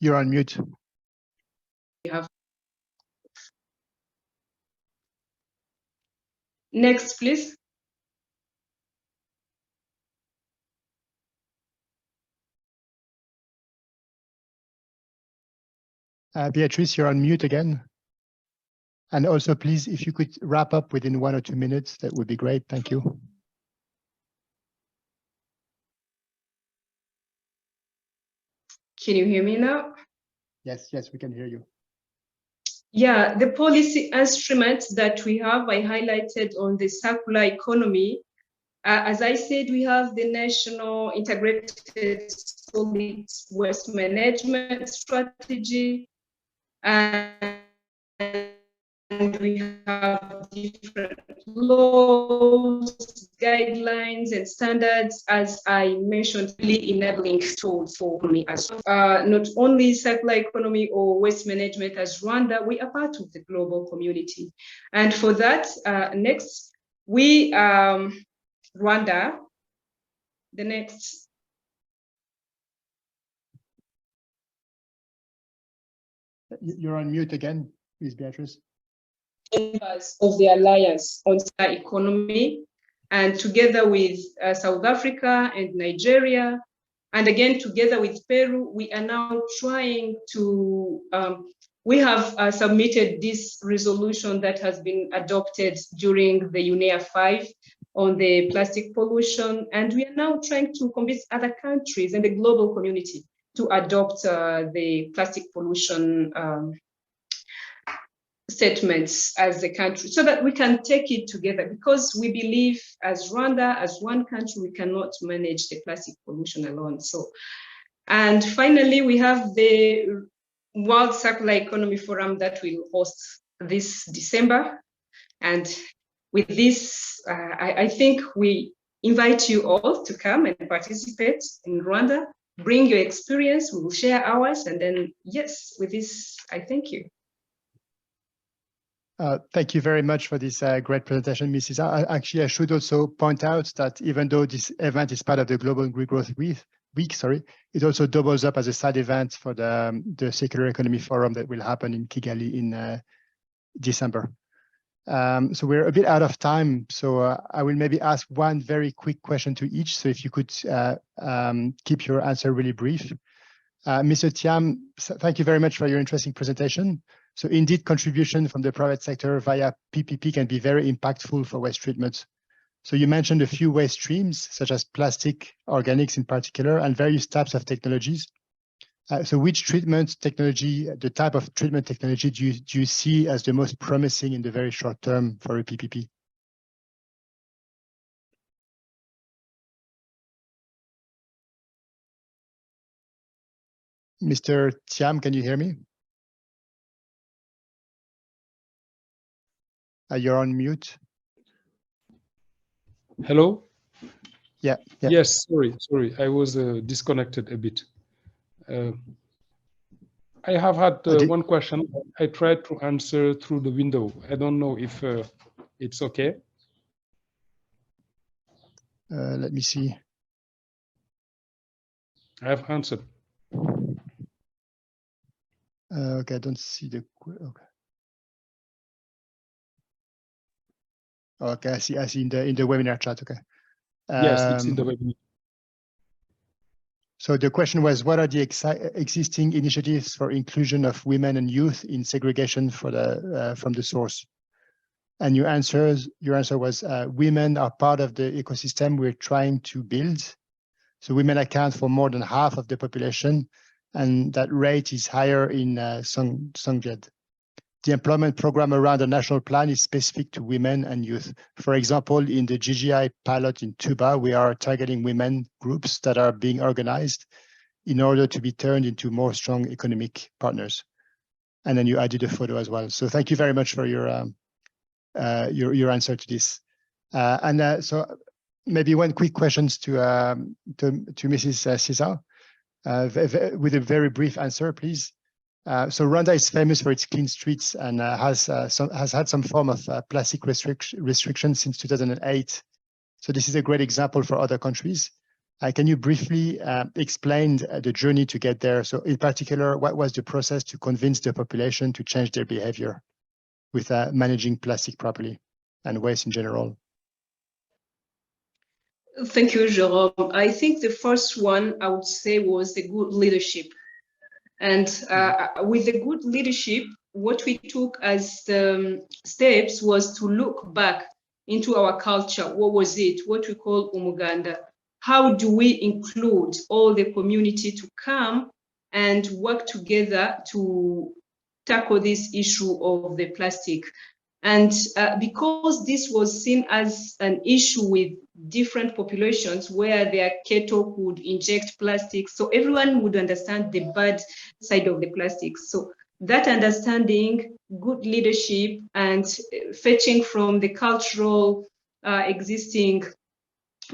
You're on mute. We have. Next, please. Beatrice, you're on mute again. And also, please, if you could wrap up within 1 or 2 minutes, that would be great. Thank you. Can you hear me now? Yes, we can hear you. Yeah, the policy instruments that we have, I highlighted on the circular economy. As I said, we have the National Integrated Solid Waste Management Strategy, and we have different laws, guidelines, and standards, as I mentioned, really enabling tools for me as not only circular economy or waste management as Rwanda, we are part of the global community. And for that, next, we Rwanda. The next. You're on mute again, please, Beatrice. Members of the Alliance on Circular Economy, and together with South Africa and Nigeria, and again together with Peru, we are now trying to, we have submitted this resolution that has been adopted during the UNEA 5 on the plastic pollution, and we are now trying to convince other countries and the global community to adopt the plastic pollution statements as a country, so that we can take it together, because we believe as Rwanda, as one country, we cannot manage the plastic pollution alone. So, and finally, we have the World Circular Economy Forum that will host this December. And with this, I think we invite you all to come and participate in Rwanda. Bring your experience, we will share ours, and then, yes, with this, I thank you. Thank you very much for this great presentation, Mrs. Actually, I should also point out that even though this event is part of the Global Green Growth Week, it also doubles up as a side event for the Circular Economy Forum that will happen in Kigali in December. So we're a bit out of time, so I will maybe ask one very quick question to each. So if you could keep your answer really brief. Mr. Thiam, thank you very much for your interesting presentation. So indeed, contribution from the private sector via PPP can be very impactful for waste treatment. So you mentioned a few waste streams, such as plastic, organics in particular, and various types of technologies. So which treatment technology, the type of treatment technology do you see as the most promising in the very short term for a PPP? Mr. Thiam, can you hear me? You're on mute. Hello? Yeah. Yes, sorry. I was disconnected a bit. I have had one question. I tried to answer through the window. I don't know if it's okay. Let me see. I have answered. Okay, I don't see the. Okay. Okay, I see in the webinar chat. Okay. Yes, it's in the webinar. So the question was, what are the existing initiatives for inclusion of women and youth in segregation for from the source? And your answer was women are part of the ecosystem we're trying to build. So women account for more than half of the population, and that rate is higher in Songjet. The employment program around the national plan is specific to women and youth. For example, in the GGI pilot in Tuba, we are targeting women groups that are being organized in order to be turned into more strong economic partners. And then you added a photo as well. So thank you very much for your answer to this. So maybe one quick question to Mrs. Cesar, with a very brief answer, please. So Rwanda is famous for its clean streets and has had some form of plastic restriction since 2008. So this is a great example for other countries. Can you briefly explain the journey to get there? So in particular, what was the process to convince the population to change their behavior with managing plastic properly and waste in general? Thank you, Jerome. I think the first one I would say was the good leadership. And with the good leadership, what we took as steps was to look back into our culture. What was it? What we call umuganda. How do we include all the community to come and work together to tackle this issue of the plastic? And because this was seen as an issue with different populations where their cattle could inject plastic, so everyone would understand the bad side of the plastic. So that understanding, good leadership, and fetching from the cultural existing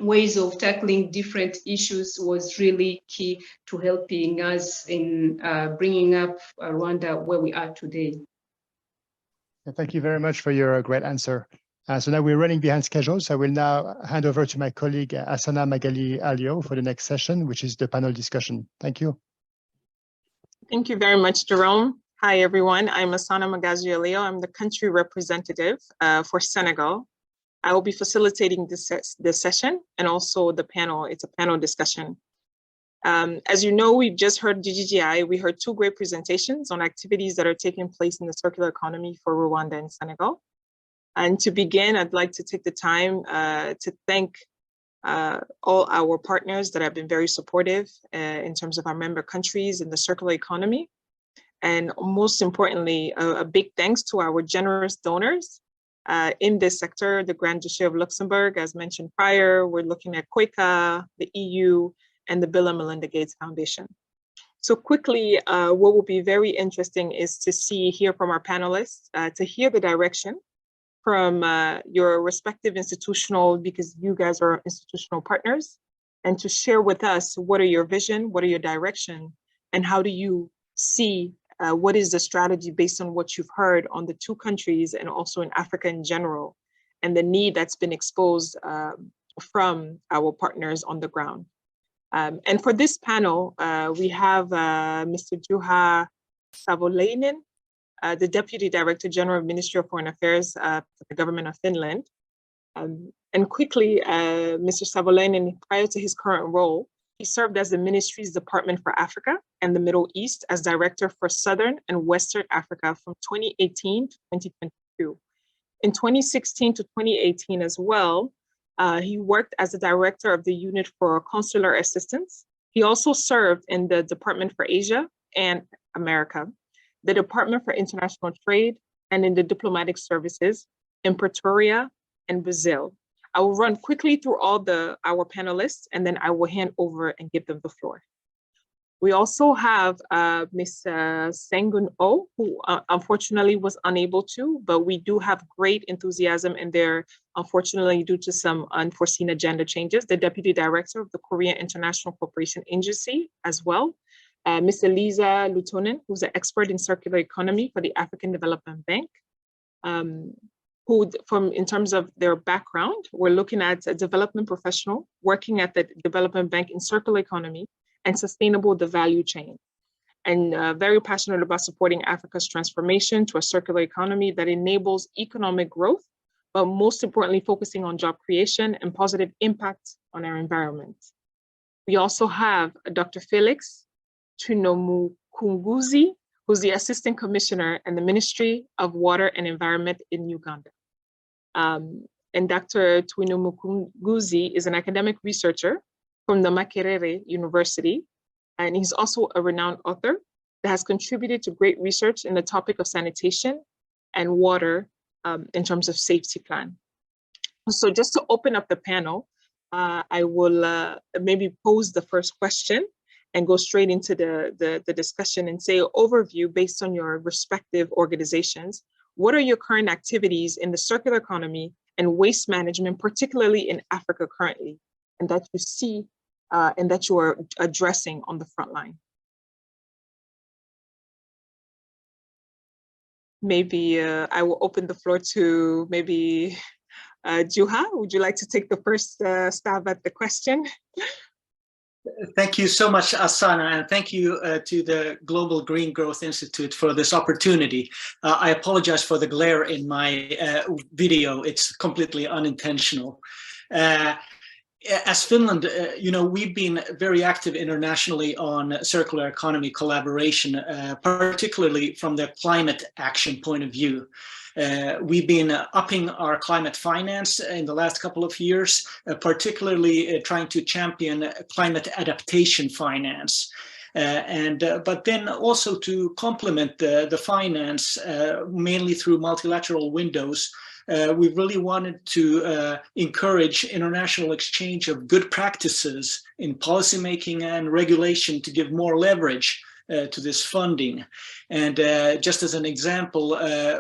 ways of tackling different issues was really key to helping us in bringing up Rwanda where we are today. Thank you very much for your great answer. So now we're running behind schedule. So I will now hand over to my colleague, Asana Magali Alio, for the next session, which is the panel discussion. Thank you. Thank you very much, Jerome. Hi, everyone. I'm Asana Magazi Alio. I'm the country representative for Senegal. I will be facilitating this session and also the panel. It's a panel discussion. As you know, we've just heard GGGI. We heard two great presentations on activities that are taking place in the circular economy for Rwanda and Senegal. And to begin, I'd like to take the time to thank all our partners that have been very supportive in terms of our member countries in the circular economy. And most importantly, a big thanks to our generous donors in this sector, the Grand Duchy of Luxembourg, as mentioned prior. We're looking at COICA, the EU, and the Bill and Melinda Gates Foundation. So quickly, what will be very interesting is to hear from our panelists, to hear the direction from your respective institutional, because you guys are institutional partners, and to share with us what are your vision, what are your direction, and how do you see what is the strategy based on what you've heard on the two countries and also in Africa in general, and the need that's been exposed from our partners on the ground. And for this panel, we have Mr. Juha Savolainen, the Deputy Director General of Ministry of Foreign Affairs for the Government of Finland. And quickly, Mr. Savolainen, prior to his current role, he served as the ministry's Department for Africa and the Middle East as Director for Southern and Western Africa from 2018 to 2022. In 2016 to 2018 as well, he worked as the Director of the Unit for Consular Assistance. He also served in the Department for Asia and America, the Department for International Trade, and in the Diplomatic Services in Pretoria and Brazil. I will run quickly through all our panelists, and then I will hand over and give them the floor. We also have Ms. Sengun O, who unfortunately was unable to, but we do have great enthusiasm, and they're unfortunately due to some unforeseen agenda changes, the Deputy Director of the Korean International Cooperation Agency as well. Ms. Elisa Lutonen, who's an expert in circular economy for the African Development Bank, who in terms of their background, we're looking at a development professional working at the Development Bank in circular economy and sustainable the value chain, and very passionate about supporting Africa's transformation to a circular economy that enables economic growth, but most importantly, focusing on job creation and positive impact on our environment. We also have Dr. Felix Chinomukunguzi, who's the Assistant Commissioner in the Ministry of Water and Environment in Uganda. And Dr. Chinomukunguzi is an academic researcher from the Makerere University, and he's also a renowned author that has contributed to great research in the topic of sanitation and water in terms of safety plan. So just to open up the panel, I will maybe pose the first question and go straight into the discussion and say overview based on your respective organizations. What are your current activities in the circular economy and waste management, particularly in Africa currently, and that you see and that you are addressing on the front line? Maybe I will open the floor to maybe Juha. Would you like to take the first stab at the question? Thank you so much, Asana, and thank you to the Global Green Growth Institute for this opportunity. I apologize for the glare in my video. It's completely unintentional. As Finland, we've been very active internationally on circular economy collaboration, particularly from the climate action point of view. We've been upping our climate finance in the last couple of years, particularly trying to champion climate adaptation finance. But then also to complement the finance, mainly through multilateral windows, we really wanted to encourage international exchange of good practices in policymaking and regulation to give more leverage to this funding. And just as an example,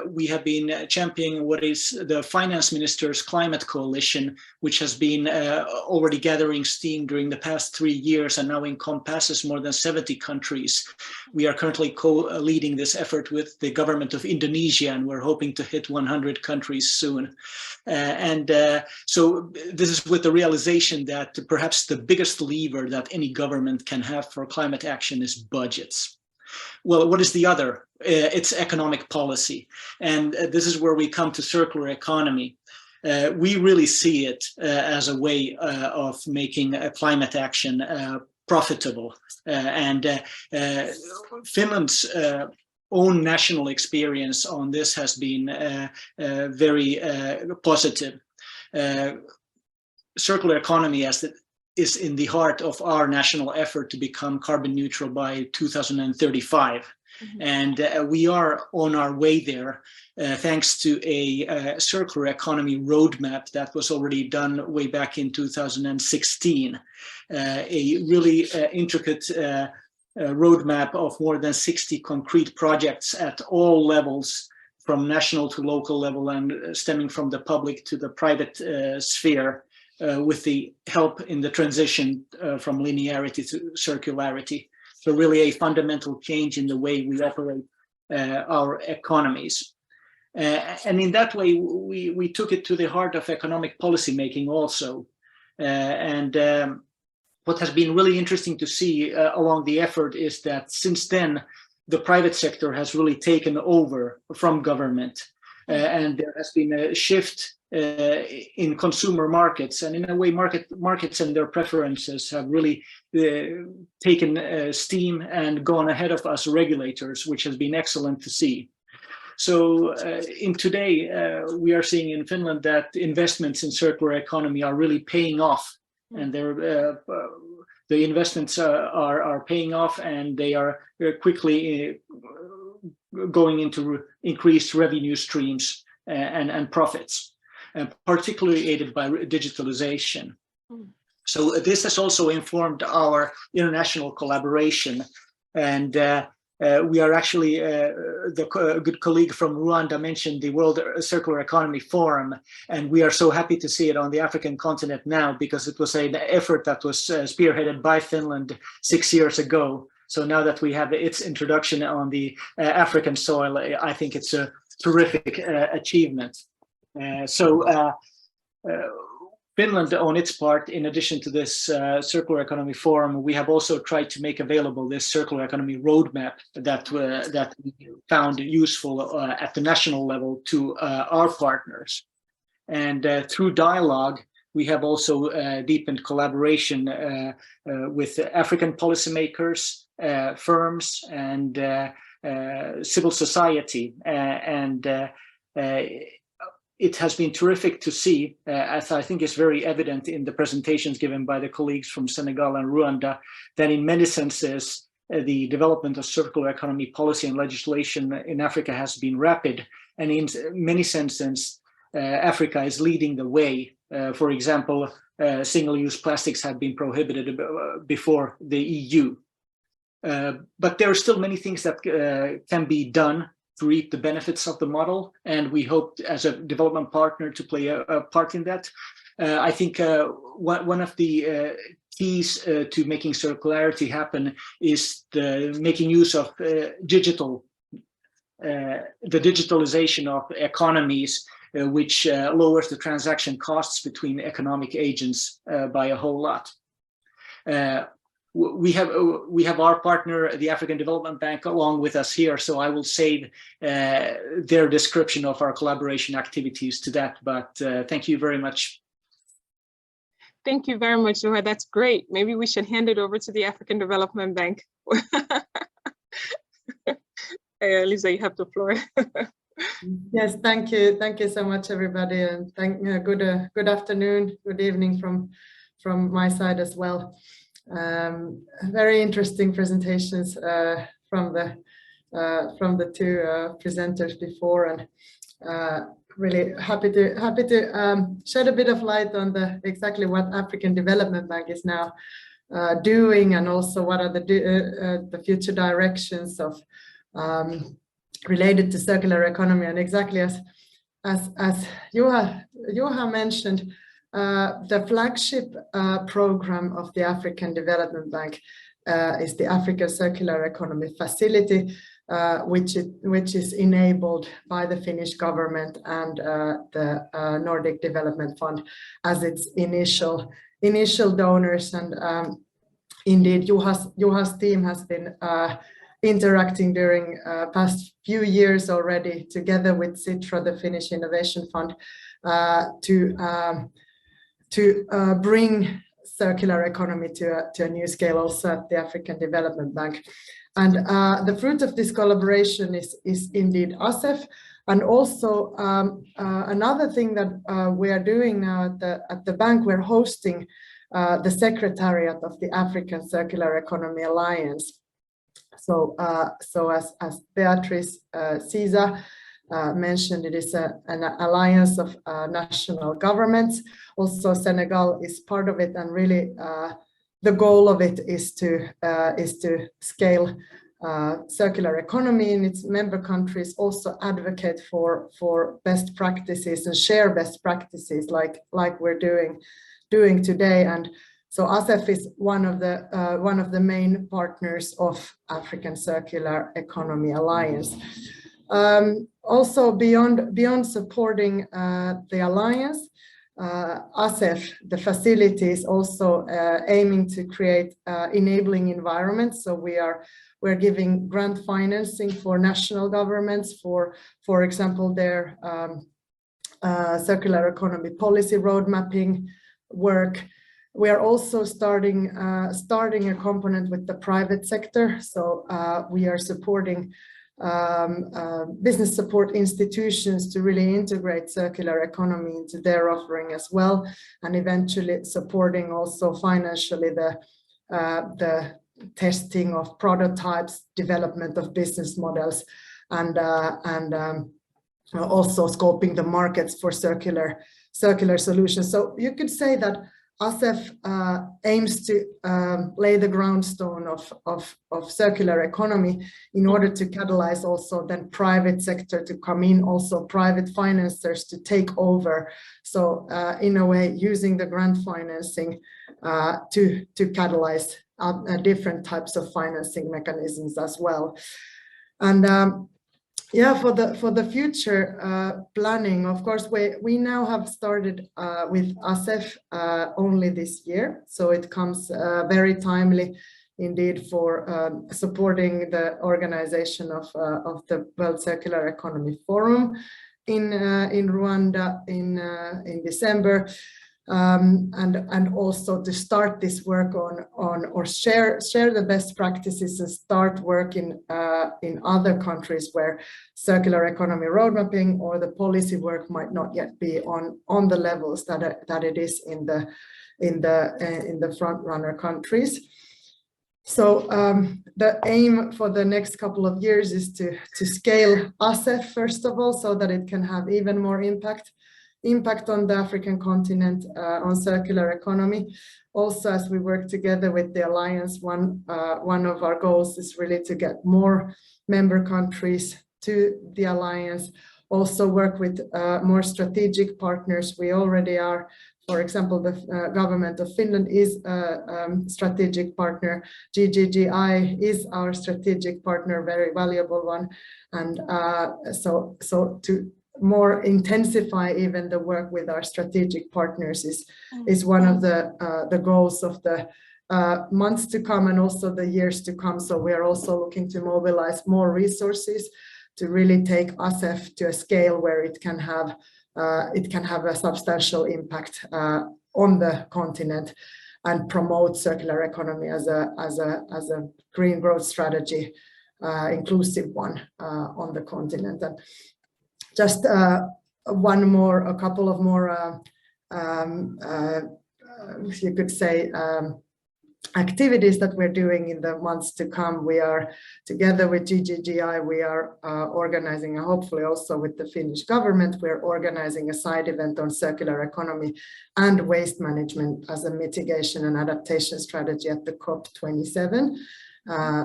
we have been championing what is the Finance Minister's Climate Coalition, which has been already gathering steam during the past 3 years and now encompasses more than 70 countries. We are currently co-leading this effort with the government of Indonesia, and we're hoping to hit 100 countries soon. So this is with the realization that perhaps the biggest lever that any government can have for climate action is budgets. Well, what is the other? It's economic policy. And this is where we come to circular economy. We really see it as a way of making climate action profitable. Finland's own national experience on this has been very positive. Circular economy is in the heart of our national effort to become carbon neutral by 2035. Mm-hmm. And we are on our way there thanks to a circular economy roadmap that was already done way back in 2016. A really intricate roadmap of more than 60 concrete projects at all levels, from national to local level and stemming from the public to the private sphere, with the help in the transition from linearity to circularity. So really a fundamental change in the way we operate our economies. And in that way, we took it to the heart of economic policy making also. What has been really interesting to see along the effort is that since then, the private sector has really taken over from government. And there has been a shift in consumer markets, and in a way markets and their preferences have really taken steam and gone ahead of us regulators, which has been excellent to see. So in today, we are seeing in Finland that investments in circular economy are really paying off, and the investments are paying off, and they are quickly going into increased revenue streams and profits, particularly aided by digitalization. So this has also informed our international collaboration, and we are actually, the good colleague from Rwanda mentioned the World Circular Economy Forum, and we are so happy to see it on the African continent now, because it was an effort that was spearheaded by Finland 6 years ago. So now that we have its introduction on the African soil, I think it's a terrific achievement. Finland, on its part, in addition to this Circular Economy Forum, we have also tried to make available this Circular Economy Roadmap that we found useful at the national level to our partners. And through dialogue, we have also deepened collaboration with African policymakers, firms, and civil society. It has been terrific to see, as I think is very evident in the presentations given by the colleagues from Senegal and Rwanda, that in many senses, the development of circular economy policy and legislation in Africa has been rapid. And in many senses, Africa is leading the way. For example, single-use plastics have been prohibited before the EU. But there are still many things that can be done to reap the benefits of the model, and we hope as a development partner to play a part in that. I think one of the keys to making circularity happen is making use of the digitalization of economies, which lowers the transaction costs between economic agents by a whole lot. We have our partner, the African Development Bank, along with us here, so I will save their description of our collaboration activities to that, but thank you very much. Thank you very much, Zohar. That's great. Maybe we should hand it over to the African Development Bank. Lisa, you have the floor. Yes, thank you. Thank you so much, everybody, and good afternoon, good evening from my side as well. Very interesting presentations from the two presenters before, and really happy to shed a bit of light on exactly what African Development Bank is now doing, and also what are the future directions of related to circular economy. And exactly as Juha mentioned, the flagship program of the African Development Bank is the Africa Circular Economy Facility, which is enabled by the Finnish government and the Nordic Development Fund as its initial donors. And indeed, Juha's team has been interacting during past few years already together with Sitra, the Finnish Innovation Fund, to bring circular economy to a new scale also at the African Development Bank. And the fruit of this collaboration is indeed ASEF. And also another thing that we are doing now at the bank, we're hosting the Secretariat of the African Circular Economy Alliance. So as Beatrice Caesar mentioned, it is an alliance of national governments. Also Senegal is part of it, and really the goal of it is to scale circular economy in its member countries, also advocate for best practices and share best practices like we're doing today. And so ASEF is one of the main partners of African Circular Economy Alliance. Also beyond supporting the alliance, ASEF, the facility, is also aiming to create enabling environments. So we're giving grant financing for national governments for example, their circular economy policy road mapping work. We are also starting a component with the private sector. So we are supporting business support institutions to really integrate circular economy into their offering as well, and eventually supporting also financially the testing of prototypes, development of business models, and also scoping the markets for circular solutions. So you could say that ASEF aims to lay the groundstone of circular economy in order to catalyze also then private sector to come in, also private financiers to take over. So in a way, using the grant financing to catalyze different types of financing mechanisms as well. And yeah, for the future planning, of course, we now have started with ASEF only this year, so it comes very timely indeed for supporting the organization of the World Circular Economy Forum in Rwanda in December. And also to start this work on or share the best practices and start work in other countries where circular economy road mapping or the policy work might not yet be on the levels that it is in the front runner countries. So the aim for the next couple of years is to scale ASEF first of all, so that it can have even more impact on the African continent on circular economy. Also, as we work together with the Alliance, one of our goals is really to get more member countries to the Alliance, also work with more strategic partners. We already are, for example, the government of Finland is a strategic partner. GGGI is our strategic partner, very valuable one. And so to more intensify even the work with our strategic partners is one of the goals of the months to come and also the years to come. So we are also looking to mobilize more resources to really take ASEF to a scale where it can have a substantial impact on the continent and promote circular economy as a green growth strategy, inclusive one on the continent. And just a couple of more, you could say, activities that we're doing in the months to come. We are together with GGGI, we are organizing, and hopefully also with the Finnish government, we're organizing a side event on circular economy and waste management as a mitigation and adaptation strategy at the COP27.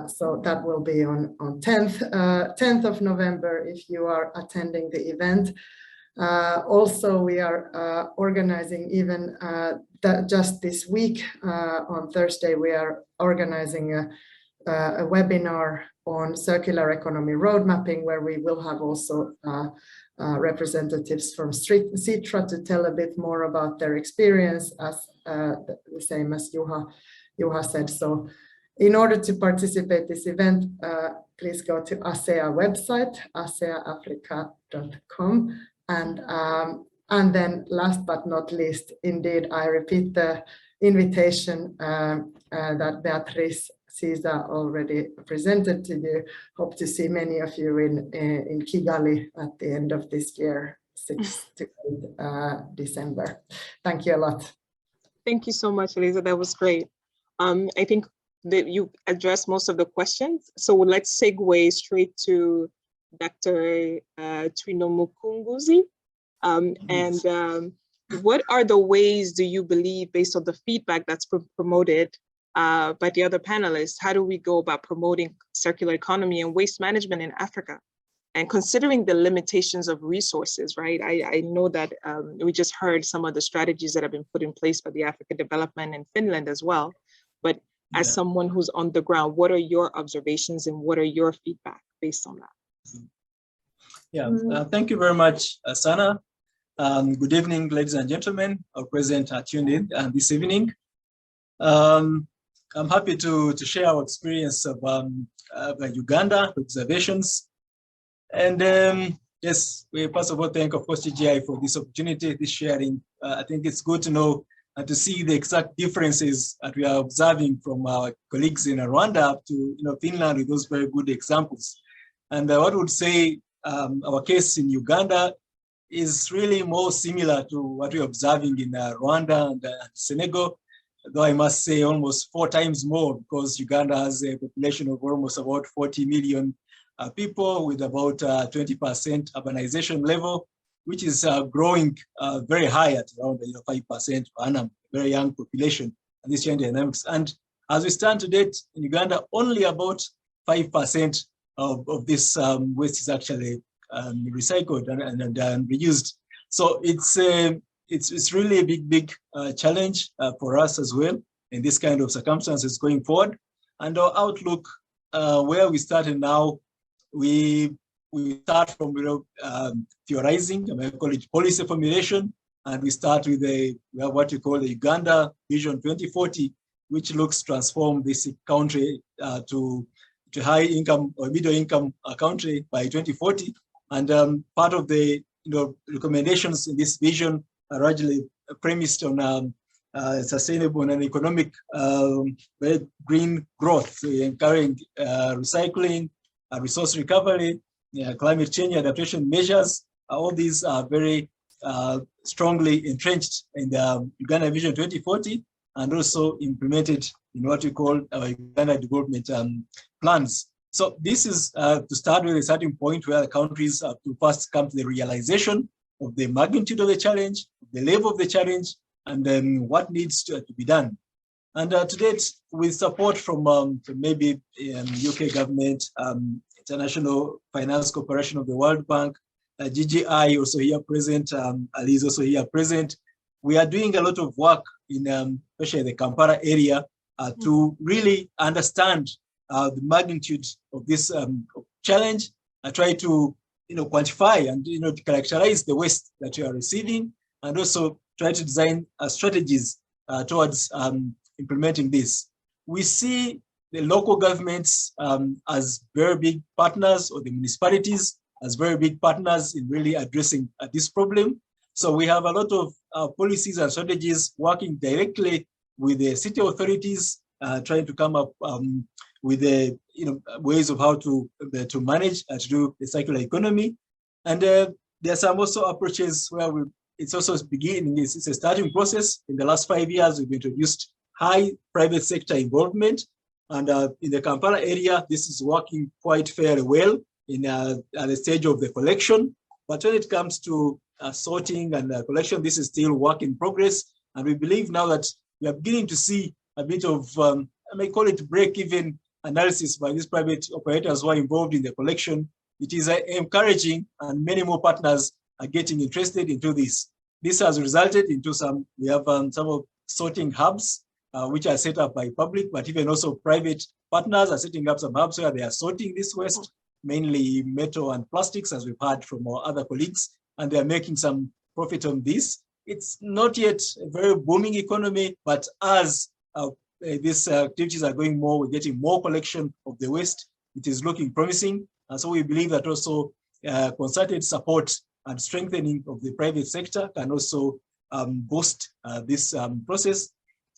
So that will be on 10th of November if you are attending the event. Also, we are organizing even just this week, on Thursday, we are organizing a webinar on circular economy road mapping, where we will have also representatives from Sitra to tell a bit more about their experience, as the same as Juha said. So in order to participate in this event, please go to ASEA website, aseaafrica.com. And then last but not least, indeed, I repeat the invitation that Beatriz Caesar already presented to you. Hope to see many of you in Kigali at the end of this year, 6th to 8th December. Thank you a lot. Thank you so much, Elisa. That was great. I think that you addressed most of the questions. So let's segue straight to Dr. Twinomukunguzi. What are the ways do you believe, based on the feedback that's been promoted by the other panelists, how do we go about promoting circular economy and waste management in Africa? And considering the limitations of resources, right? I know that we just heard some of the strategies that have been put in place by the Africa Development in Finland as well. But as someone who's on the ground, what are your observations and what are your feedback based on that? Yeah, thank you very much, Sana. Good evening, ladies and gentlemen, our present tuned in this evening. I'm happy to share our experience of Uganda observations. And yes, we first of all thank, of course, GGI for this opportunity, this sharing. I think it's good to know and to see the exact differences that we are observing from our colleagues in Rwanda up to Finland with those very good examples. And what I would say, our case in Uganda is really more similar to what we're observing in Rwanda and Senegal, though I must say almost 4 times more, because Uganda has a population of almost about 40 million people with about 20% urbanization level, which is growing very high at around 5% per annum, very young population, and this change dynamics. And as we stand to date in Uganda, only about 5% of this waste is actually recycled and reused. So it's really a big challenge for us as well in this kind of circumstances going forward. And our outlook, where we started now, we start from theorizing, I call it policy formulation, and we start with what we call the Uganda Vision 2040, which looks to transform this country to high income or middle income country by 2040. And part of the recommendations in this vision are largely premised on sustainable and economic green growth, so encouraging recycling, resource recovery, climate change adaptation measures. All these are very strongly entrenched in the Uganda Vision 2040 and also implemented in what we call our Uganda development plans. So this is to start with a starting point where the countries have to first come to the realization of the magnitude of the challenge, the level of the challenge, and then what needs to be done. And to date, with support from maybe UK government, International Finance Corporation of the World Bank, GGI also here present, Ali is also here present. We are doing a lot of work in especially the Kampala area to really understand the magnitude of this challenge. I try to quantify and to characterize the waste that we are receiving, and also try to design strategies towards implementing this. We see the local governments as very big partners, or the municipalities as very big partners in really addressing this problem. So we have a lot of policies and strategies working directly with the city authorities, trying to come up with the ways of how to manage and to do the circular economy. And there are some also approaches where it's also beginning. It's a starting process. In the last 5 years, we've introduced high private sector involvement. And in the Kampala area, this is working quite fairly well at the stage of the collection. But when it comes to sorting and collection, this is still work in progress. And we believe now that we are beginning to see a bit of, I may call it break-even analysis by these private operators who are involved in the collection. It is encouraging, and many more partners are getting interested into this. This has resulted into we have some of sorting hubs, which are set up by public, but even also private partners are setting up some hubs where they are sorting this waste, mainly metal and plastics, as we've heard from our other colleagues, and they are making some profit on this. It's not yet a very booming economy, but as these activities are going more, we're getting more collection of the waste. It is looking promising. And so we believe that also concerted support and strengthening of the private sector can also boost this process.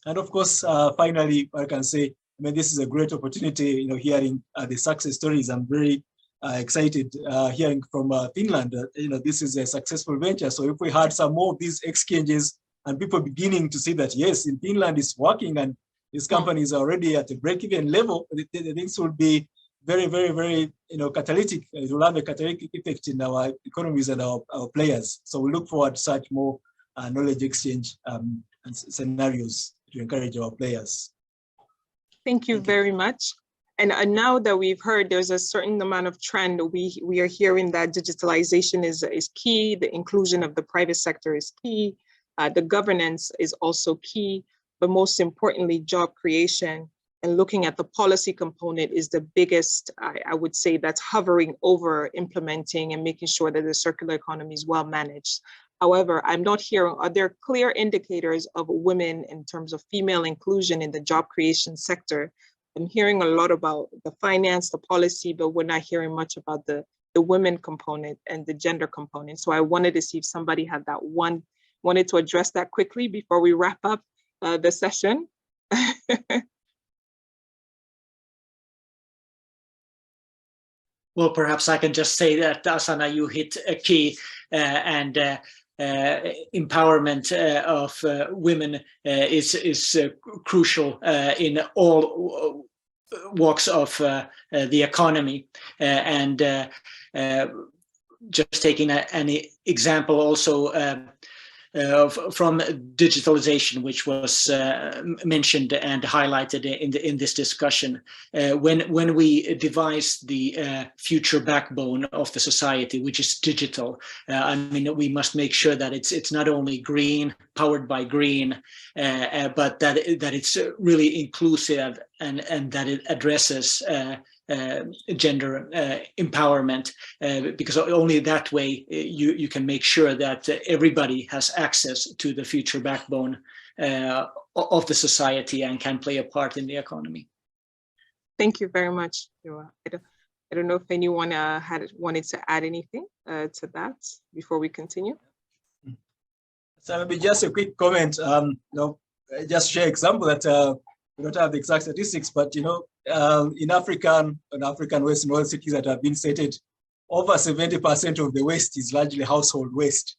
And of course, finally, I can say, I mean, this is a great opportunity, hearing the success stories. I'm very excited hearing from Finland. This is a successful venture. So if we had some more of these exchanges and people beginning to see that, yes, in Finland it's working and these companies are already at a break-even level, the things will be very, very, very, catalytic. It will have a catalytic effect in our economies and our players. So we look forward to such more knowledge exchange and scenarios to encourage our players. Thank you very much. And now that we've heard there's a certain amount of trend, we are hearing that digitalization is key, the inclusion of the private sector is key, the governance is also key, but most importantly, job creation and looking at the policy component is the biggest, I would say, that's hovering over implementing and making sure that the circular economy is well managed. However, I'm not hearing, are there clear indicators of women in terms of female inclusion in the job creation sector? I'm hearing a lot about the finance, the policy, but we're not hearing much about the women component and the gender component. So I wanted to see if somebody had wanted to address that quickly before we wrap up the session. Well, perhaps I can just say that, Asana, you hit a key, and empowerment of women is crucial in all walks of the economy. And just taking an example also from digitalization, which was mentioned and highlighted in this discussion. When we devise the future backbone of the society, which is digital, I mean, we must make sure that it's not only green, powered by green, but that it's really inclusive and that it addresses gender empowerment, because only that way you can make sure that everybody has access to the future backbone of the society and can play a part in the economy. Thank you very much. I don't know if anyone wanted to add anything to that before we continue. So maybe just a quick comment. Just share example that we don't have the exact statistics, but in African West and West cities that have been stated, over 70% of the waste is largely household waste.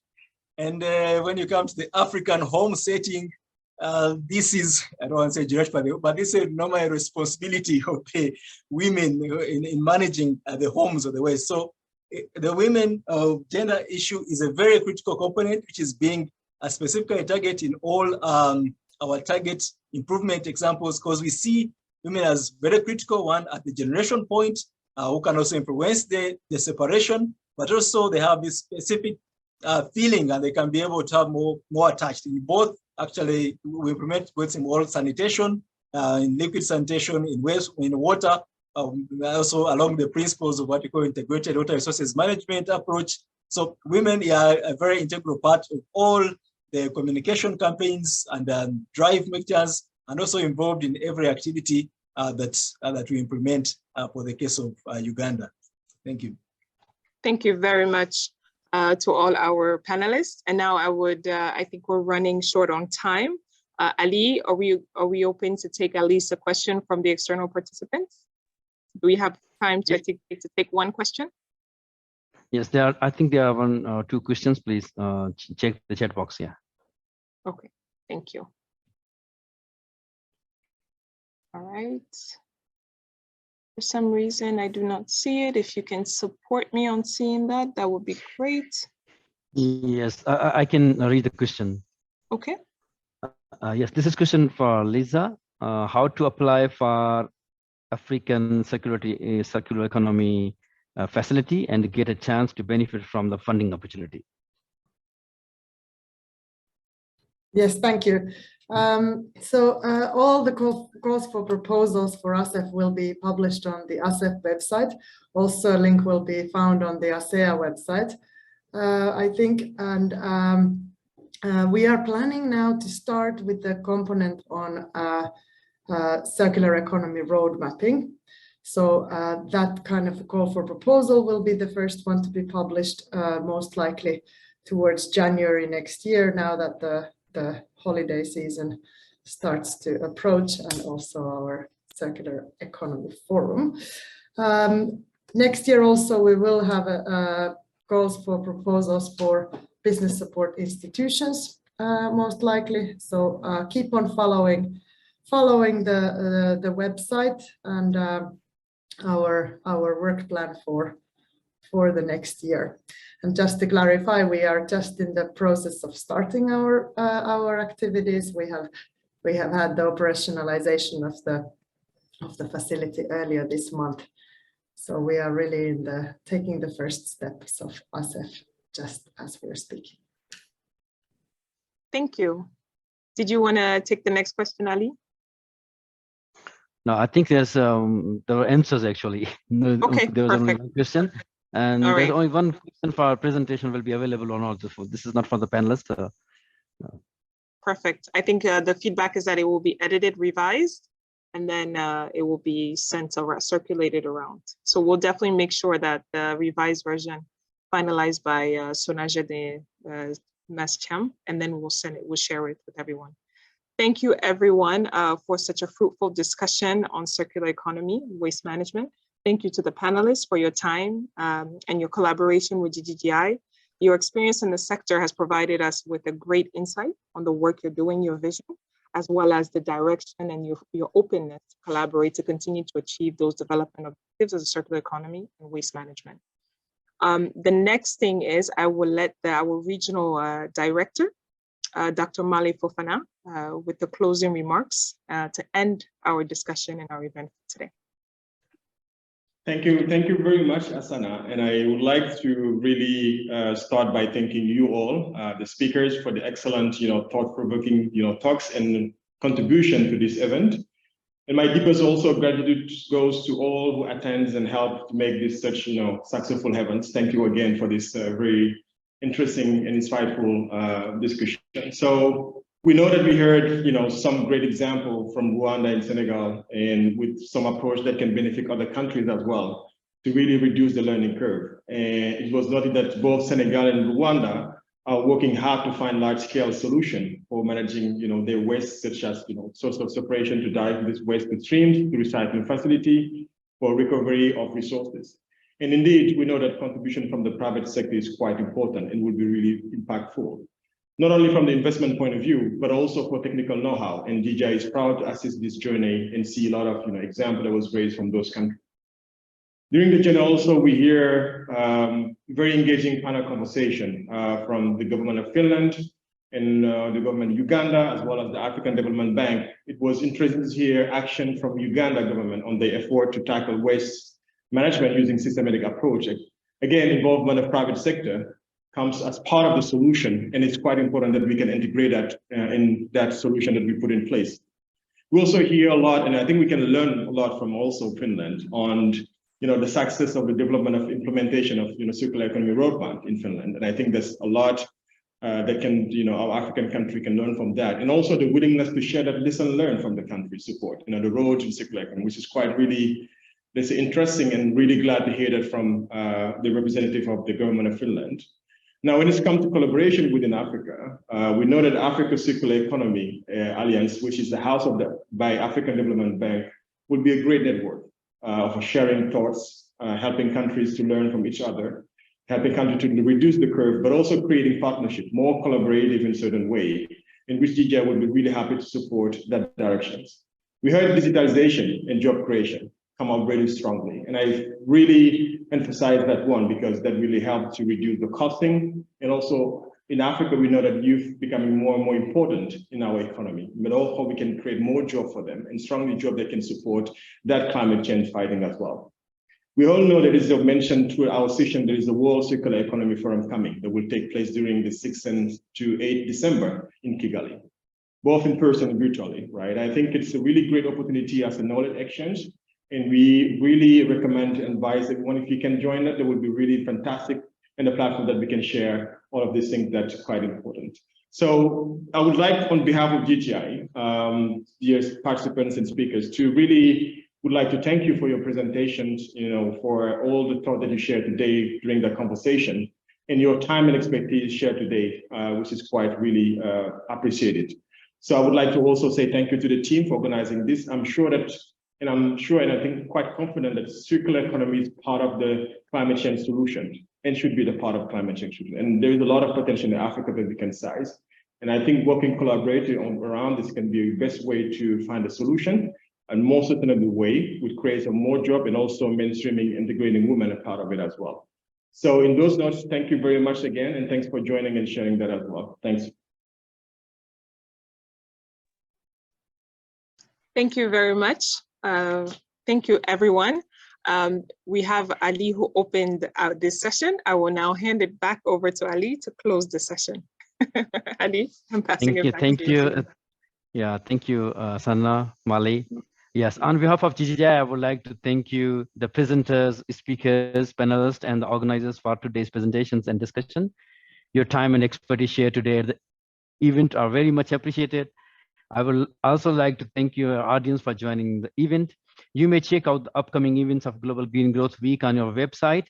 And when you come to the African home setting, this is, I don't want to say direct, but this is normally a responsibility of the women in managing the homes of the waste. So the women gender issue is a very critical component, which is being specifically targeted in all our target improvement examples, because we see women as very critical, one at the generation point, who can also influence the separation, but also they have this specific feeling and they can be able to have more attached. In both, actually, we implement both in oral sanitation, in liquid sanitation, in waste, in water, also along the principles of what we call integrated water resources management approach. So women are a very integral part of all the communication campaigns and drive measures, and also involved in every activity that we implement for the case of Uganda. Thank you. Thank you very much to all our panelists. And now I think we're running short on time. Ali, are we open to take at least a question from the external participants? Do we have time to take one question? Yes, I think there are one or two questions. Please check the chat box. Yeah. Okay, thank you. All right. For some reason, I do not see it. If you can support me on seeing that, that would be great. Yes, I can read the question. Okay. Yes, this is question for Lisa. How to apply for African circular economy facility and get a chance to benefit from the funding opportunity? Yes, thank you. All the calls for proposals for ASEF will be published on the ASEF website. Also, a link will be found on the ASEA website, I think. And we are planning now to start with the component on circular economy road mapping. So that kind of a call for proposal will be the first one to be published, most likely towards January next year, now that the holiday season starts to approach, and also our circular economy forum. Next year also we will have calls for proposals for business support institutions, most likely. So keep on following the website and our work plan for the next year. And just to clarify, we are just in the process of starting our activities. We have had the operationalization of the facility earlier this month. So we are really taking the first steps of ASEF just as we're speaking. Thank you. Did you want to take the next question, Ali? No, I think there are answers actually. Okay, there was only perfect. one question, and All there's right. only one question for our presentation will be available on all the food. This is not for the panelists. Perfect. I think the feedback is that it will be edited, revised, and then it will be sent or circulated around. So we'll definitely make sure that the revised version finalized by Sonaja de Mascham, and then we'll share it with everyone. Thank you everyone for such a fruitful discussion on circular economy, waste management. Thank you to the panelists for your time and your collaboration with GGGI. Your experience in the sector has provided us with a great insight on the work you're doing, your vision, as well as the direction and your openness to collaborate to continue to achieve those development objectives of the circular economy and waste management. The next thing is I will let our regional director, Dr. Mali Fofana, with the closing remarks to end our discussion and our event today. Thank you very much, Asana. And I would like to really start by thanking you all, the speakers, for the excellent, thought-provoking, talks and contribution to this event. And my deepest also gratitude goes to all who attend and help to make this such, successful events. Thank you again for this very interesting and insightful discussion. So we know that we heard, some great example from Rwanda and Senegal, and with some approach that can benefit other countries as well to really reduce the learning curve. And it was noted that both Senegal and Rwanda are working hard to find large-scale solution for managing, their waste, such as, source of separation to direct this waste to streams, to recycling facility, for recovery of resources. And indeed, we know that contribution from the private sector is quite important and will be really impactful, not only from the investment point of view, but also for technical know-how. And DJI is proud to assist this journey and see a lot of example that was raised from those countries. During the journey also, we hear very engaging panel conversation from the government of Finland and the government of Uganda, as well as the African Development Bank. It was interesting to hear action from Uganda government on the effort to tackle waste management using systematic approach. Again, involvement of private sector comes as part of the solution, and it's quite important that we can integrate that in that solution that we put in place. We also hear a lot, and I think we can learn a lot from also Finland on the success of the development of implementation of circular economy roadmap in Finland, and I think there's a lot that can our African country can learn from that, and also the willingness to share that lesson learned from the country support the road to circular economy, which is quite really that's interesting, and really glad to hear that from the representative of the government of Finland. Now, when it's come to collaboration within Africa, we know that Africa Circular Economy Alliance, which is the house of by African Development Bank, would be a great network of sharing thoughts, helping countries to learn from each other, helping countries to reduce the curve, but also creating partnership, more collaborative in certain way, in which DJI would be really happy to support that directions. We heard digitalization and job creation come out very strongly. And I really emphasize that one because that really helped to reduce the costing. And also in Africa, we know that youth becoming more and more important in our economy, but also we can create more jobs for them and strongly jobs that can support that climate change fighting as well. We all know that, as I've mentioned through our session, there is a World Circular Economy Forum coming that will take place during the 6th to 8th December in Kigali, both in person and virtually, right? I think it's a really great opportunity as a knowledge exchange. And we really recommend and advise everyone, if you can join it, that would be really fantastic, and a platform that we can share all of these things that's quite important. So I would like, on behalf of GTI, dear participants and speakers, would like to thank you for your presentations, for all the thought that you shared today during the conversation, and your time and expertise shared today, which is quite really appreciated. So I would like to also say thank you to the team for organizing this. I'm sure and I think quite confident that circular economy is part of the climate change solution and should be the part of climate change solution. And there is a lot of potential in Africa that we can seize. And I think working collaboratively around this can be the best way to find a solution, and more sustainable way, which creates a more job and also mainstreaming, integrating women a part of it as well. So in those notes, thank you very much again, and thanks for joining and sharing that as well. Thanks. Thank you very much. Thank you, everyone. We have Ali who opened this session. I will now hand it back over to Ali to close the session. Ali, I'm passing it back to you. Thank you. Yeah, thank you, Sanna, Mali. Yes, on behalf of GGI, I would like to thank you, the presenters, speakers, panelists, and the organizers for today's presentations and discussion. Your time and expertise shared today at the event are very much appreciated. I will also like to thank your audience for joining the event. You may check out the upcoming events of Global Green Growth Week on your website.